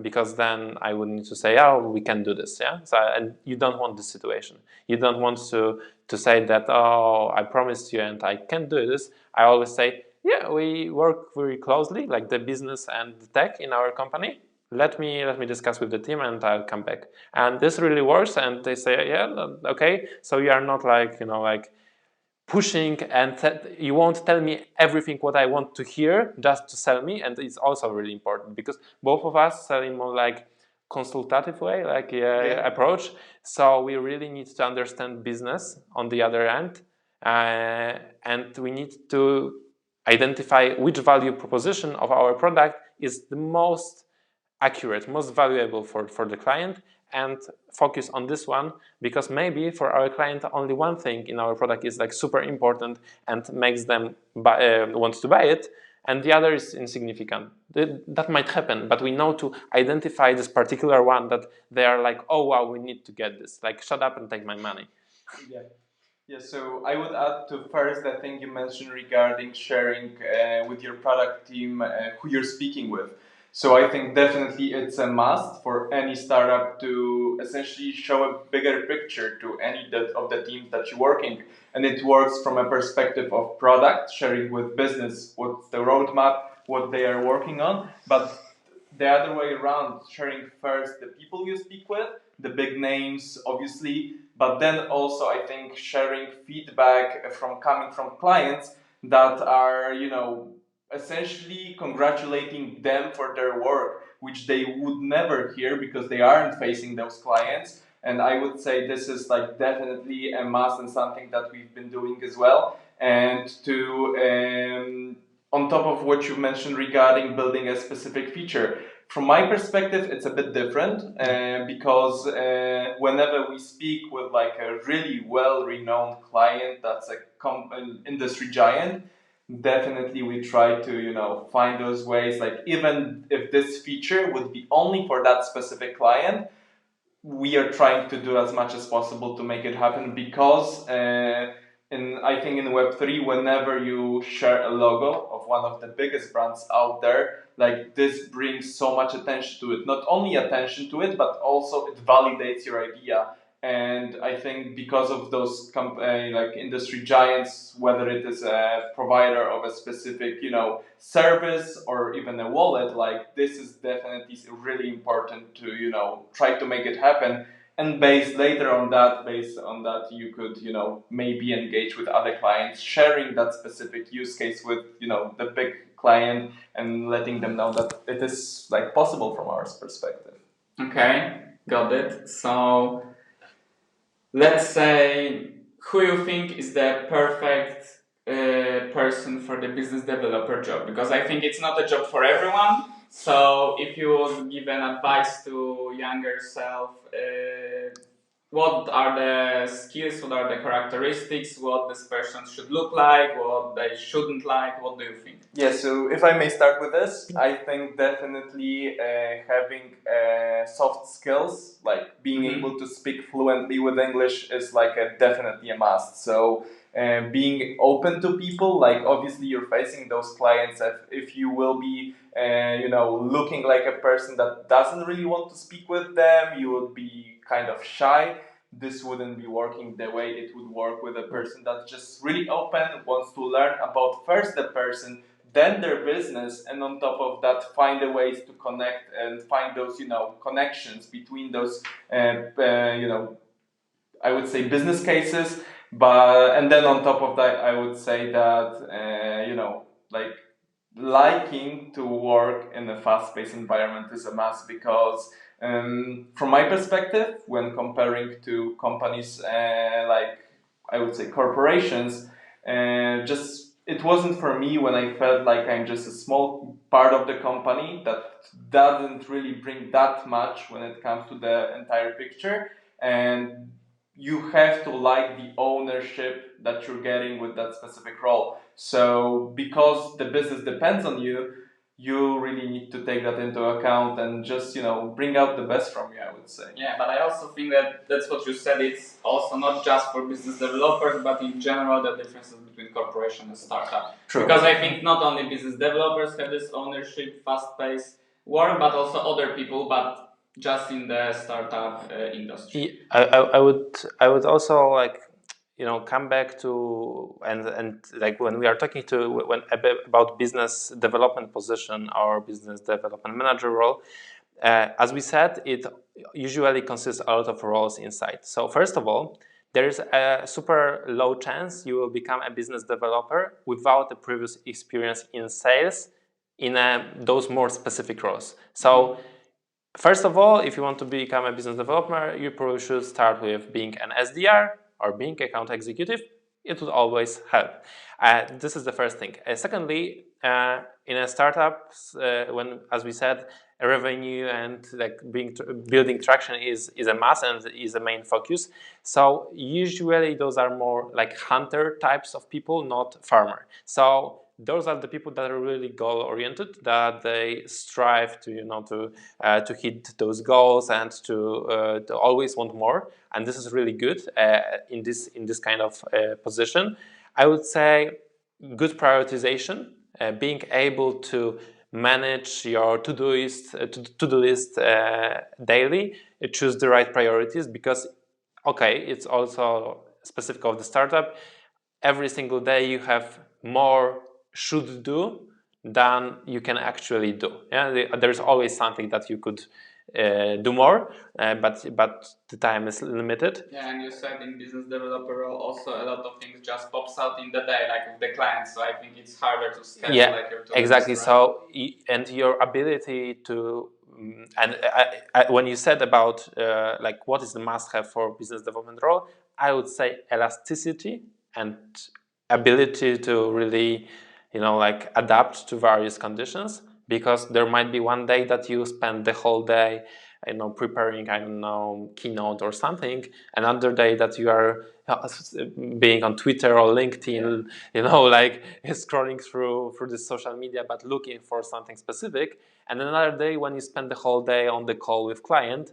S3: because then I would need to say, oh, we can do this, yeah. So, and you don't want this situation. You don't want to say that, oh, I promised you and I can't do this. I always say, yeah, we work very closely, like the business and the tech in our company. Let me discuss with the team and I'll come back. And this really works. And they say, yeah, okay. So you are not like, like pushing and you won't tell me everything what I want to hear just to sell me. And it's also really important because both of us sell in more like consultative way, like approach. So we really need to understand business on the other end, and we need to identify which value proposition of our product is the most accurate, most valuable for the client, and focus on this one, because maybe for our client only one thing in our product is like super important and makes them want to buy it, and the other is insignificant. That might happen, but we know to identify this particular one that they are like, oh wow, we need to get this, like shut up and take my money.
S2: Yeah, so I would add to first the thing you mentioned regarding sharing with your product team who you're speaking with. So I think definitely it's a must for any startup to essentially show a bigger picture to any of the teams that you're working. And it works from a perspective of product, sharing with business what's the roadmap, what they are working on. But the other way around, sharing first the people you speak with, the big names, obviously, but then also I think sharing feedback from coming from clients that are, essentially congratulating them for their work, which they would never hear because they aren't facing those clients. And I would say this is like definitely a must and something that we've been doing as well. And to on top of what you mentioned regarding building a specific feature, from my perspective, it's a bit different because whenever we speak with like a really well-renowned client that's an industry giant, definitely we try to find those ways. Like even if this feature would be only for that specific client, we are trying to do as much as possible to make it happen because. I think in Web3, whenever you share a logo of one of the biggest brands out there, like this brings so much attention to it. Not only attention to it, but also it validates your idea. And I think because of those like industry giants, whether it is a provider of a specific service or even a wallet, like this is definitely really important to try to make it happen. And based on that, you could maybe engage with other clients, sharing that specific use case with the big client and letting them know that it is like possible from our perspective.
S1: Okay, got it. So let's say who you think is the perfect person for the business developer job, because I think it's not a job for everyone. So if you would give an advice to younger self, what are the skills, what are the characteristics, what this person should look like, what they shouldn't like, what do you think?
S2: Yeah, so if I may start with this, I think definitely having soft skills, like being able to speak fluently with English is like definitely a must. So being open to people, like obviously you're facing those clients. If you will be, looking like a person that doesn't really want to speak with them, you would be kind of shy. This wouldn't be working the way it would work with a person that's just really open, wants to learn about first the person, then their business, and on top of that find the ways to connect and find those connections between those I would say business cases. And then on top of that I would say that like liking to work in a fast-paced environment is a must, because from my perspective, when comparing to companies like I would say corporations, just it wasn't for me when I felt like I'm just a small part of the company that doesn't really bring that much when it comes to the entire picture. And you have to like the ownership that you're getting with that specific role. So because the business depends on you, you really need to take that into account and just, bring out the best from you, I would say.
S1: Yeah, but I also think that that's what you said. It's also not just for business developers, but in general, the differences between corporation and startup.
S2: True.
S1: Because I think not only business developers have this ownership, fast-paced work, but also other people, but just in the startup industry.
S3: I would also like come back to and like when we are talking to when about business development position or business development manager role, as we said, it usually consists a lot of roles inside. So first of all, there is a super low chance you will become a business developer without a previous experience in sales in those more specific roles. So first of all, if you want to become a business developer, you probably should start with being an SDR or being account executive. It would always help. This is the first thing. Secondly, in a startup, when, as we said, revenue and like building traction is a must and is a main focus. So usually those are more like hunter types of people, not farmer. So those are the people that are really goal oriented, that they strive to hit those goals and to always want more. And this is really good in this kind of position. I would say good prioritization, being able to manage your to-do list daily, choose the right priorities, because it's also specific of the startup. Every single day you have more should do than you can actually do. There's always something that you could do more, but the time is limited.
S1: Yeah, and you said in business developer role also a lot of things just pops out in the day, like with the clients. So I think it's harder to schedule like your to-do
S3: exactly.
S1: list, right?
S3: So and your ability to and when you said about like what is the must-have for business development role, I would say elasticity and ability to really like adapt to various conditions, because there might be one day that you spend the whole day preparing keynote or something, another day that you are being on Twitter or LinkedIn, like scrolling through the social media but looking for something specific, and another day when you spend the whole day on the call with client.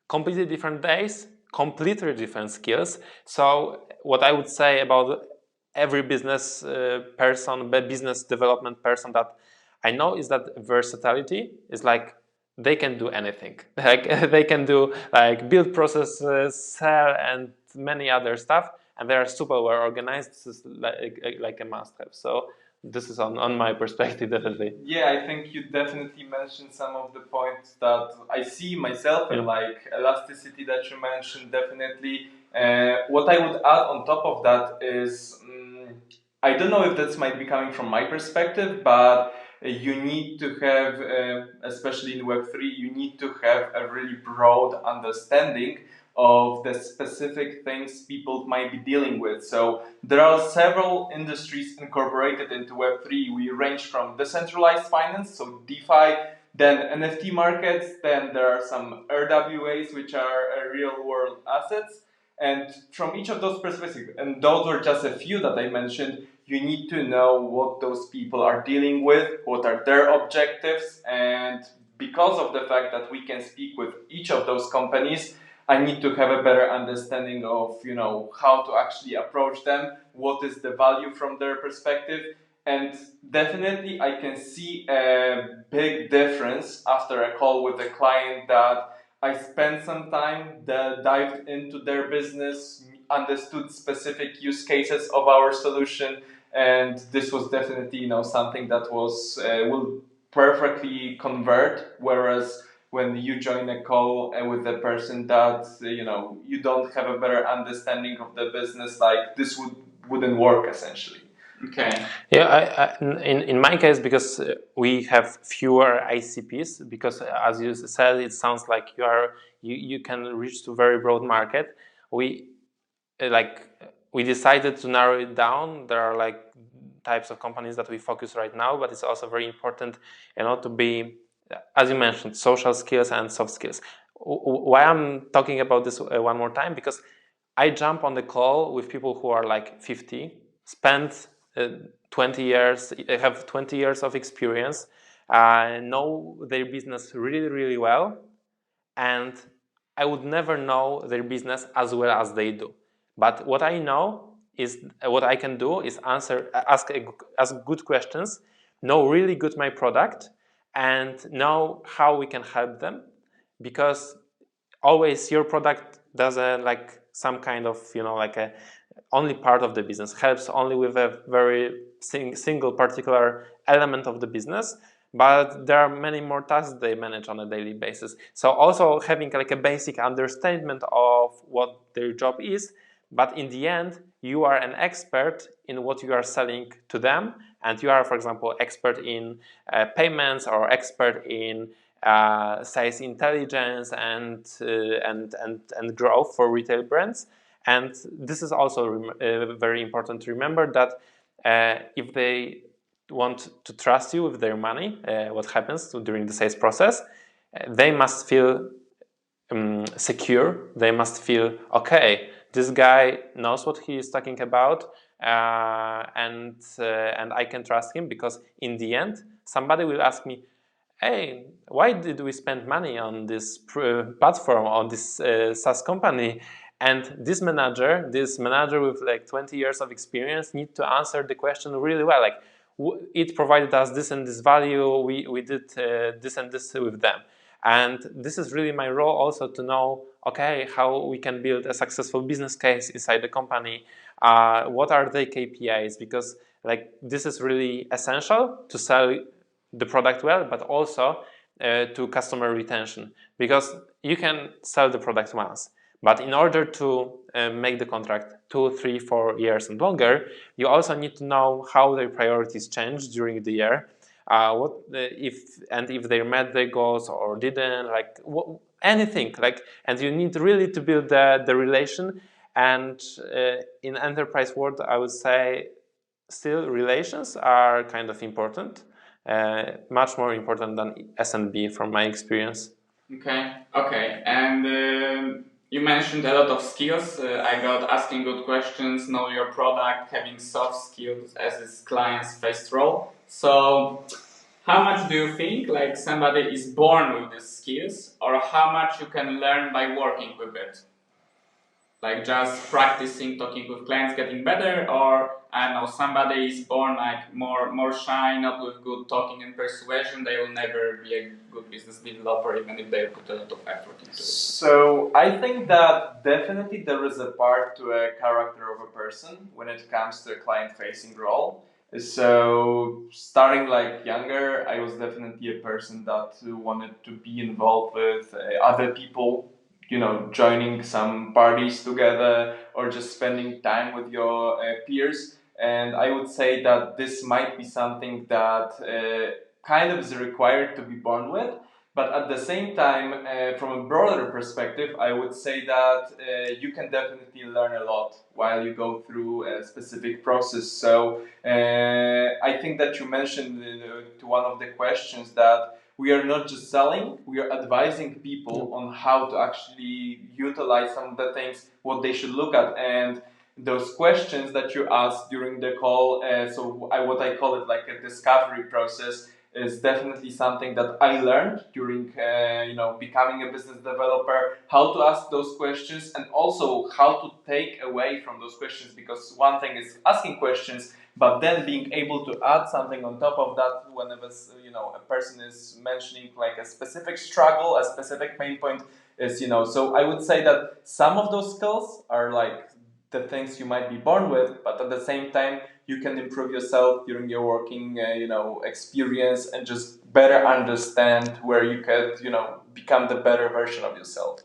S3: Completely different days, completely different skills. So what I would say about every business business development person that I know is that versatility is like they can do anything. Like they can do like build processes, sell, and many other stuff, and they are super well organized. This is like a must-have. So this is on my perspective, definitely.
S2: Yeah, I think you definitely mentioned some of the points that I see myself in, like elasticity that you mentioned, definitely. What I would add on top of that is, I don't know if this might be coming from my perspective, but you need to have, especially in Web3, you need to have a really broad understanding of the specific things people might be dealing with. So there are several industries incorporated into Web3. We range from decentralized finance, so DeFi, then NFT markets, then there are some RWAs, which are real world assets. And from each of those perspectives, and those were just a few that I mentioned, you need to know what those people are dealing with, what are their objectives, and because of the fact that we can speak with each of those companies, I need to have a better understanding of, how to actually approach them, what is the value from their perspective. And definitely I can see a big difference after a call with a client that I spent some time, dived into their business, understood specific use cases of our solution, and this was definitely something that was will perfectly convert. Whereas when you join a call with a person that you don't have a better understanding of the business, like this wouldn't work essentially.
S1: Okay.
S3: Yeah, in my case, because we have fewer ICPs, because as you said, it sounds like you can reach to very broad market. We we decided to narrow it down. There are like types of companies that we focus right now, but it's also very important, to be, as you mentioned, social skills and soft skills. Why I'm talking about this one more time, because I jump on the call with people who are like 50, spend 20 years, have 20 years of experience, know their business really, really well, and I would never know their business as well as they do. But what I know is what I can do is ask good questions, know really good my product, and know how we can help them, because always your product doesn't like some kind of like a only part of the business, helps only with a very single particular element of the business, but there are many more tasks they manage on a daily basis. So also having like a basic understanding of what their job is, but in the end you are an expert in what you are selling to them, and you are, for example, expert in payments or expert in sales intelligence and growth for retail brands. And this is also very important to remember, that if they want to trust you with their money, what happens during the sales process, they must feel secure. They must feel, okay, this guy knows what he is talking about, and I can trust him, because in the end somebody will ask me, hey, why did we spend money on this platform, on this SaaS company? And this manager with like 20 years of experience need to answer the question really well. Like, it provided us this and this value. We did this and this with them. And this is really my role also, to know, okay, how we can build a successful business case inside the company. What are the KPIs? Because like this is really essential to sell the product well, but also to customer retention, because you can sell the product once, but in order to make the contract 2, 3, 4 years and longer, you also need to know how their priorities change during the year, if they met their goals or didn't, like anything, like, and you need really to build the relation. And in enterprise world, I would say still relations are kind of important. Much more important than S&B from my experience.
S1: Okay. And you mentioned a lot of skills. I got asking good questions, know your product, having soft skills as is client's first role. So how much do you think like somebody is born with these skills, or how much you can learn by working with it? Like just practicing talking with clients, getting better, or I don't know, somebody is born like more shy, not with good talking and persuasion, they will never be a good business developer even if they put a lot of effort into it.
S2: So I think that definitely there is a part to a character of a person when it comes to a client-facing role. So starting like younger, I was definitely a person that wanted to be involved with other people, joining some parties together or just spending time with your peers. And I would say that this might be something that kind of is required to be born with. But at the same time, from a broader perspective, I would say that you can definitely learn a lot while you go through a specific process. So I think that you mentioned to one of the questions that we are not just selling, we are advising people on how to actually utilize some of the things, what they should look at. And those questions that you asked during the call, what I call it like a discovery process, is definitely something that I learned during becoming a business developer, how to ask those questions and also how to take away from those questions, because one thing is asking questions, but then being able to add something on top of that whenever a person is mentioning like a specific struggle, a specific pain point is so I would say that some of those skills are like the things you might be born with, but at the same time you can improve yourself during your working experience and just better understand where you could become the better version of yourself.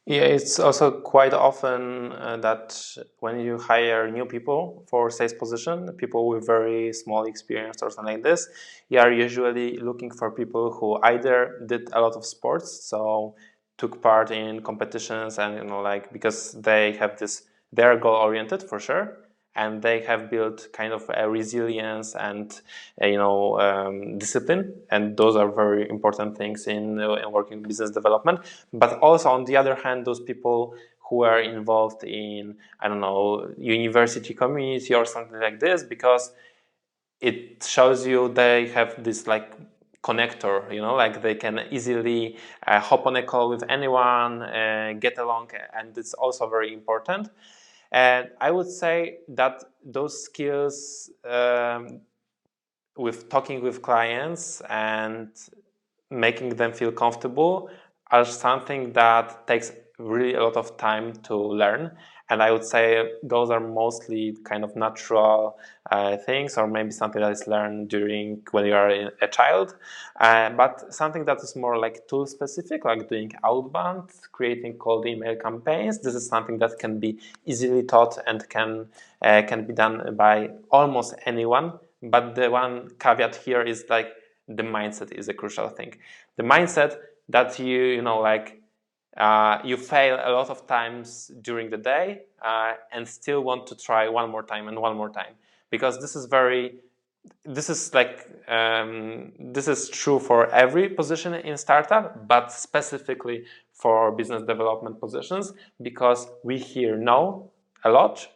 S3: Yeah, it's also quite often that when you hire new people for sales position, people with very small experience or something like this, you are usually looking for people who either did a lot of sports, so took part in competitions, and because they have this, they're goal oriented for sure, and they have built kind of a resilience and discipline, and those are very important things in working business development. But also on the other hand, those people who are involved in, I don't know, university community or something like this, because it shows you they have this like connector, you know, like they can easily hop on a call with anyone, get along, and it's also very important. And I would say that those skills with talking with clients and making them feel comfortable are something that takes really a lot of time to learn. And I would say those are mostly kind of natural things, or maybe something that is learned during when you are a child. But something that is more like tool specific, like doing outbound, creating cold email campaigns. This is something that can be easily taught and can be done by almost anyone. But the one caveat here is like the mindset is a crucial thing. The mindset that you know, like you fail a lot of times during the day and still want to try one more time and one more time, because this is like this is true for every position in startup, but specifically for business development positions, because we hear no a lot,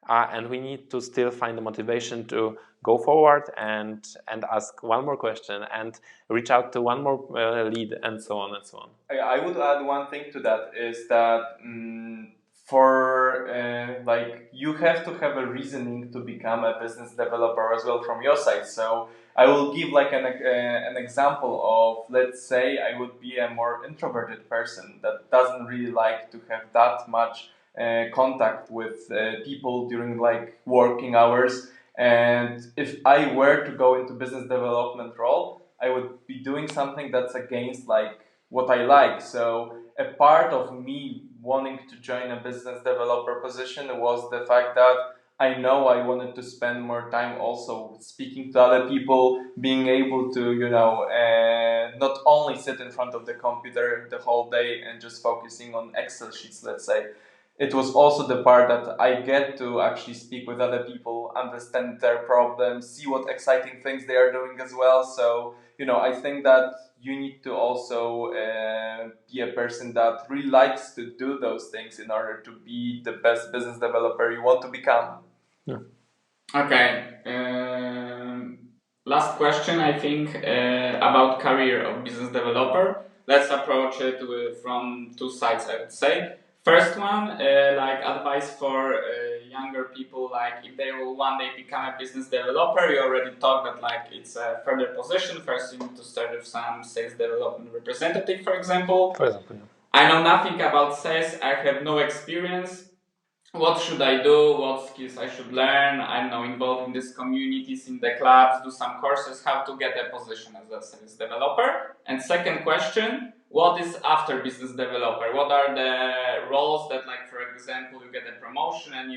S3: and we need to still find the motivation to go forward and ask one more question and reach out to one more lead, and so on and so on.
S2: I would add one thing to that, is that for like you have to have a reasoning to become a business developer as well from your side. So I will give like an example of, let's say I would be a more introverted person that doesn't really like to have that much contact with people during like working hours. And if I were to go into business development role, I would be doing something that's against like what I like. So a part of me wanting to join a business developer position was the fact that I know I wanted to spend more time also speaking to other people, being able to, you know, not only sit in front of the computer the whole day and just focusing on Excel sheets, let's say. It was also the part that I get to actually speak with other people, understand their problems, see what exciting things they are doing as well. So, you know, I think that you need to also be a person that really likes to do those things in order to be the best business developer you want to become.
S3: Yeah.
S1: Okay. Last question, I think, about career of business developer. Let's approach it from two sides, I would say. First one, like advice for younger people, like if they will one day become a business developer, you already talked that like it's a further position. First, you need to start with some sales development representative, for example.
S3: For example, yeah.
S1: I know nothing about sales. I have no experience. What should I do? What skills I should learn? I'm now involved in these communities, in the clubs, do some courses, how to get a position as a sales developer. And second question, what is after business developer? What are the roles that, like, for example, you get a promotion and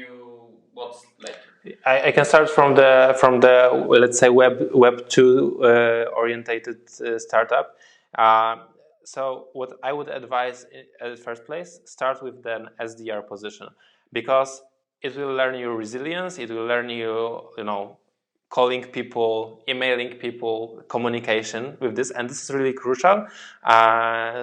S1: what's like?
S3: I can start from the let's say web 2 orientated startup. So what I would advise at the first place, start with an SDR position, because it will learn you resilience. It will learn you, you know, calling people, emailing people, communication with this, and this is really crucial.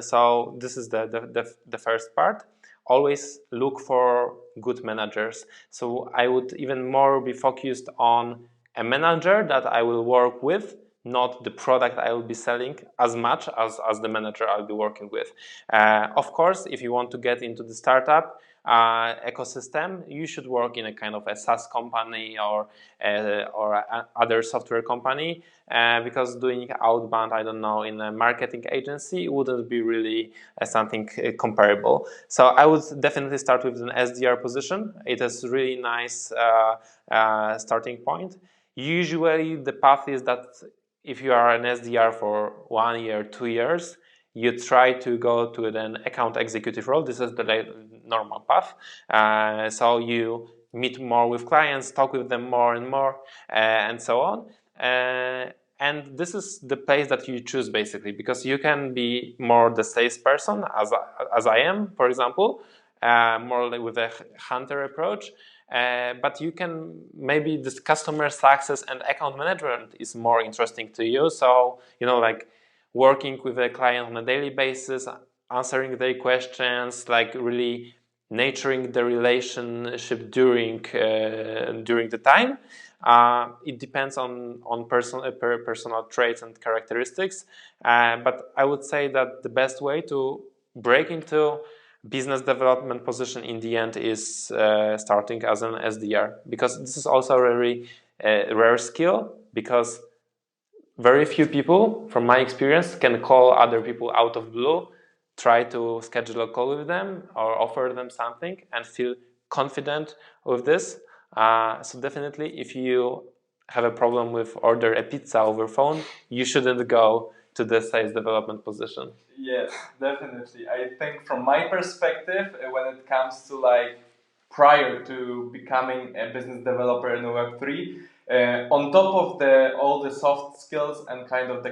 S3: So this is the first part. Always look for good managers. So I would even more be focused on a manager that I will work with, not the product I will be selling as much as the manager I'll be working with. Of course, if you want to get into the startup ecosystem, you should work in a kind of a SaaS company or other software company, because doing outbound, I don't know, in a marketing agency wouldn't be really something comparable. So I would definitely start with an SDR position. It is really nice starting point. Usually the path is that if you are an SDR for 1 year, 2 years, you try to go to an account executive role. This is the normal path. So you meet more with clients, talk with them more and more, and so on. And this is the place that you choose, basically, because you can be more the salesperson, as I am, for example, more like with a hunter approach. But you can, maybe this customer success and account management is more interesting to you. So, you know, like working with a client on a daily basis, answering their questions, like really nurturing the relationship during the time. It depends on personal traits and characteristics, but I would say that the best way to break into business development position in the end is starting as an SDR, because this is also a very rare skill, because very few people, from my experience, can call other people out of blue, try to schedule a call with them or offer them something and feel confident with this. So definitely, if you have a problem with order a pizza over phone, you shouldn't go to the sales development position.
S2: Yes, definitely. I think from my perspective, when it comes to like prior to becoming a business developer in Web3, on top of all the soft skills and kind of the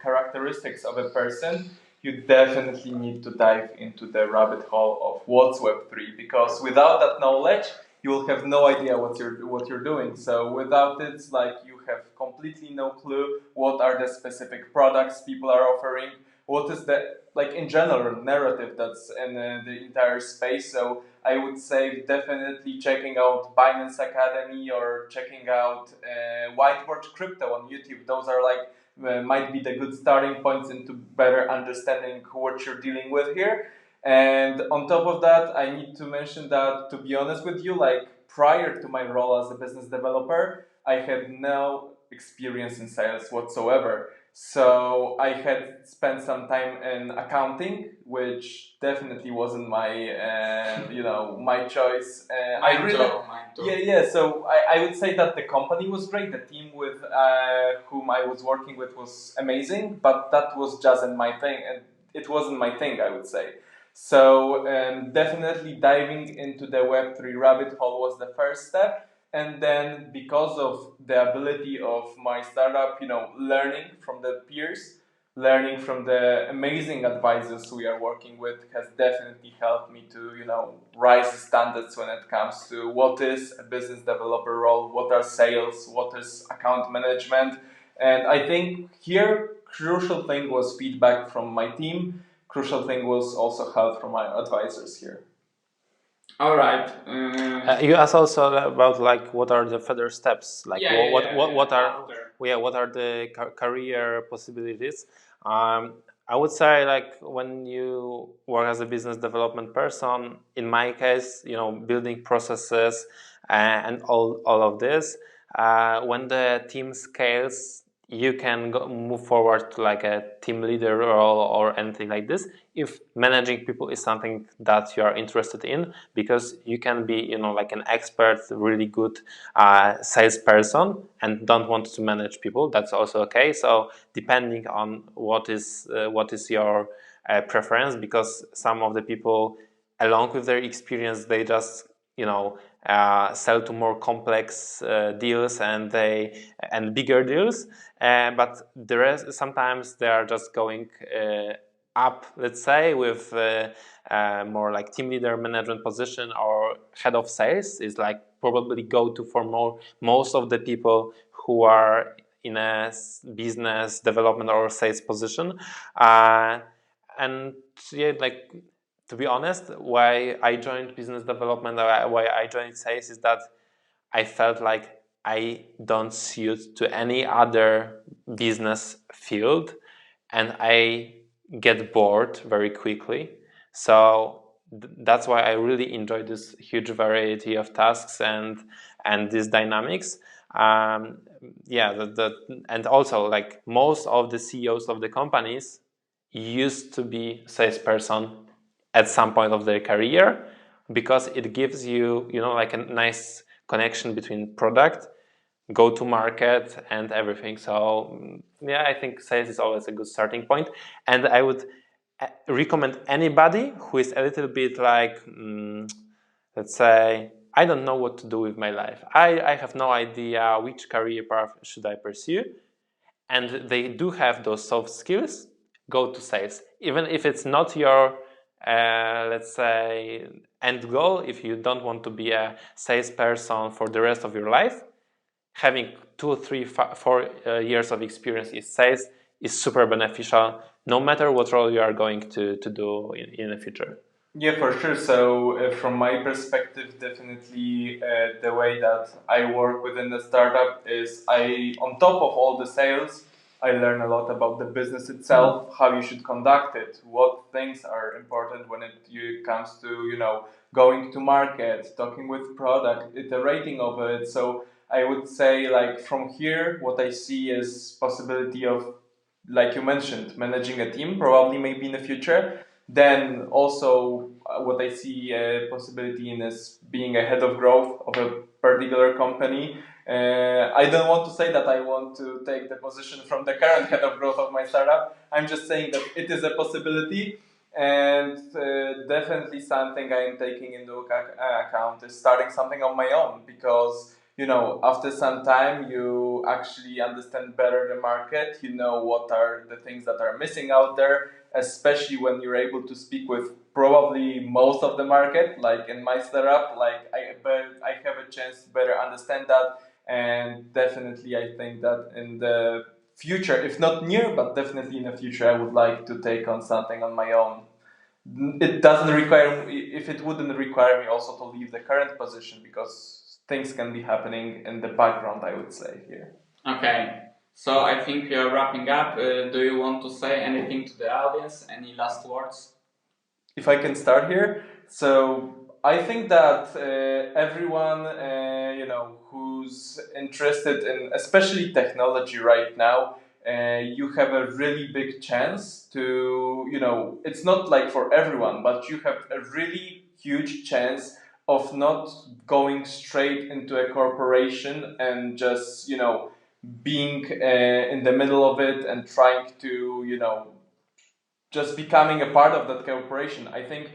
S2: characteristics of a person, you definitely need to dive into the rabbit hole of what's Web3, because without that knowledge, you will have no idea what you're doing. So without it, like you have completely no clue what are the specific products people are offering, what is the like in general narrative that's in the entire space. So I would say definitely checking out Binance Academy or checking out Whiteboard Crypto on YouTube. Those are like might be the good starting points into better understanding what you're dealing with here. And on top of that, I need to mention that, to be honest with you, like prior to my role as a business developer, I had no experience in sales whatsoever. So I had spent some time in accounting, which definitely wasn't my, my choice.
S1: Mine too.
S2: Yeah. So I would say that the company was great. The team with whom I was working with was amazing, but that was just my thing, and it wasn't my thing, I would say. So definitely diving into the Web3 rabbit hole was the first step. And then because of the ability of my startup, learning from the peers, learning from the amazing advisors we are working with has definitely helped me to, rise the standards when it comes to what is a business developer role, what are sales, what is account management. And I think here, crucial thing was feedback from my team. Crucial thing was also help from my advisors here.
S1: All right.
S3: You asked also about like what are the further steps, like what are the career possibilities. I would say like when you work as a business development person, in my case, building processes and all of this. When the team scales, you can move forward to like a team leader role or anything like this if managing people is something that you are interested in, because you can be like an expert, really good salesperson and don't want to manage people. That's also okay. So depending on what is your preference, because some of the people along with their experience, they just sell to more complex deals and bigger deals, but the rest sometimes they are just going up, let's say, with more like team leader management position or head of sales is like probably go to for most of the people who are in a business development or sales position, and yeah, like, to be honest, why I joined business development, why I joined sales, is that I felt like I don't suit to any other business field and I get bored very quickly. So that's why I really enjoy this huge variety of tasks and these dynamics. And also like most of the CEOs of the companies used to be salesperson at some point of their career, because it gives you like a nice connection between product, go to market and everything. So yeah, I think sales is always a good starting point, and I would recommend anybody who is a little bit like let's say, I don't know what to do with my life, I have no idea which career path should I pursue, and they do have those soft skills, go to sales. Even if it's not your let's say end goal, if you don't want to be a salesperson for the rest of your life, having 2, 3, 4 years of experience in sales is super beneficial, no matter what role you are going to do in the future.
S2: Yeah, for sure. So, from my perspective, definitely the way that I work within the startup is on top of all the sales, I learn a lot about the business itself, how you should conduct it, what things are important when it comes to, going to market, talking with product, iterating of it. So, I would say, like, from here, what I see is possibility of, like you mentioned, managing a team, probably maybe in the future. Then also, what I see a possibility in is being a head of growth of a particular company. I don't want to say that I want to take the position from the current head of growth of my startup. I'm just saying that it is a possibility, and definitely something I am taking into account is starting something on my own, because after some time you actually understand better the market. You know what are the things that are missing out there, especially when you're able to speak with probably most of the market. Like in my startup, I have a chance to better understand that, and definitely I think that in the future, if not near, but definitely in the future, I would like to take on something on my own. It doesn't require, if it wouldn't require me also to leave the current position, because things can be happening in the background, I would say here.
S1: Okay, so I think we are wrapping up. Do you want to say anything to the audience? Any last words?
S2: If I can start here, so I think that everyone, who's interested in, especially technology right now, you have a really big chance to, it's not like for everyone, but you have a really huge chance of not going straight into a corporation and just, being in the middle of it and trying to, just becoming a part of that corporation. I think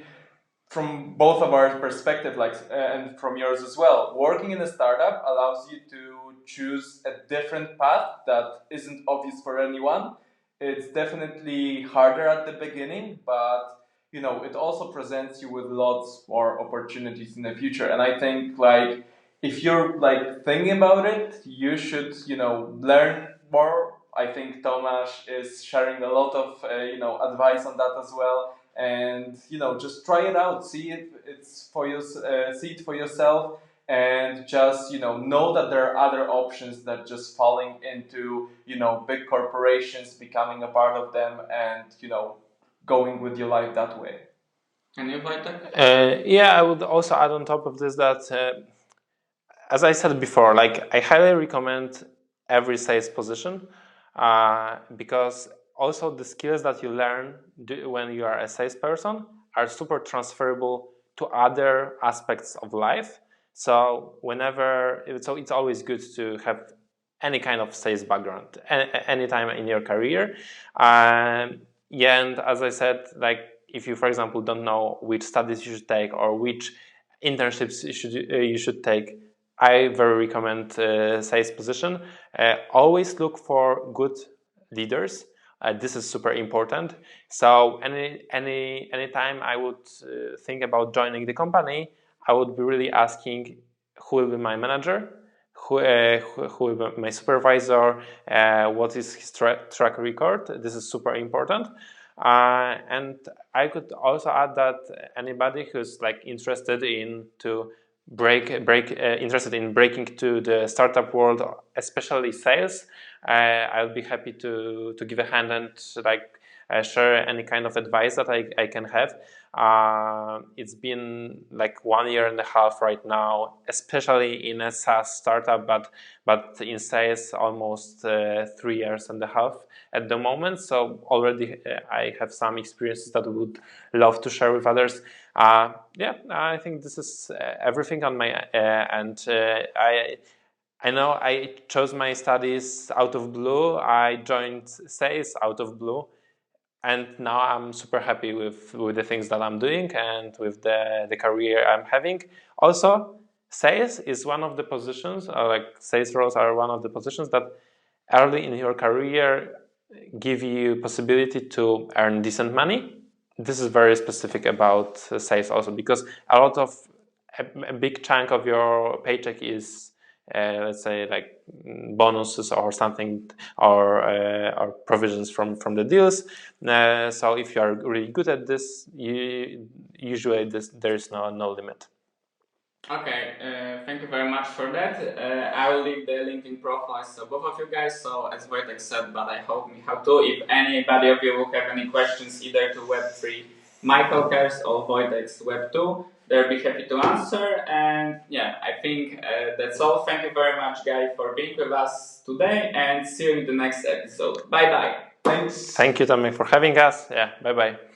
S2: from both of our perspective, and from yours as well, working in a startup allows you to choose a different path that isn't obvious for anyone. It's definitely harder at the beginning, but it also presents you with lots more opportunities in the future. And I think, like, if you're like thinking about it, you should learn more. I think Tomasz is sharing a lot of advice on that as well, and just try it out, see if it's for you, see it for yourself, and just know that there are other options that just falling into big corporations, becoming a part of them, and going with your life that way.
S1: Can you, Wojtek?
S3: Yeah, I would also add on top of this that, as I said before, like I highly recommend every sales position, because also the skills that you learn when you are a salesperson are super transferable to other aspects of life. So it's always good to have any kind of sales background anytime in your career. Yeah, and as I said, like if you, for example, don't know which studies you should take or which internships you should take, I very recommend sales position. Always look for good leaders. This is super important. So anytime I would think about joining the company, I would be really asking who will be my manager, who will be my supervisor, what is his track record. This is super important. And I could also add that anybody who's like interested in breaking to the startup world, especially sales, I'll be happy to give a hand and like share any kind of advice that I can have. It's been like 1.5 years right now, especially in a SaaS startup, but in sales almost 3.5 years at the moment. So already I have some experiences that I would love to share with others. Yeah, I think this is everything on my end. I know I chose my studies out of blue. I joined sales out of blue, and now I'm super happy with the things that I'm doing and with the career I'm having. Also, sales is one of the positions, like sales roles are one of the positions that early in your career give you possibility to earn decent money. This is very specific about sales also, because a big chunk of your paycheck is let's say like bonuses or something, or provisions from the deals. So if you are really good at this, usually there's no limit.
S1: Okay, thank you very much for that. I will leave the LinkedIn profiles of both of you guys, so as Wojtek said, but I hope Michał too. If anybody of you will have any questions either to Web3 Michał cares or Wojtek's Web2, they'll be happy to answer. And yeah, I think that's all. Thank you very much, guys, for being with us today, and see you in the next episode. Bye bye.
S2: Thanks.
S3: Thank you, Tomek, for having us. Yeah, bye bye.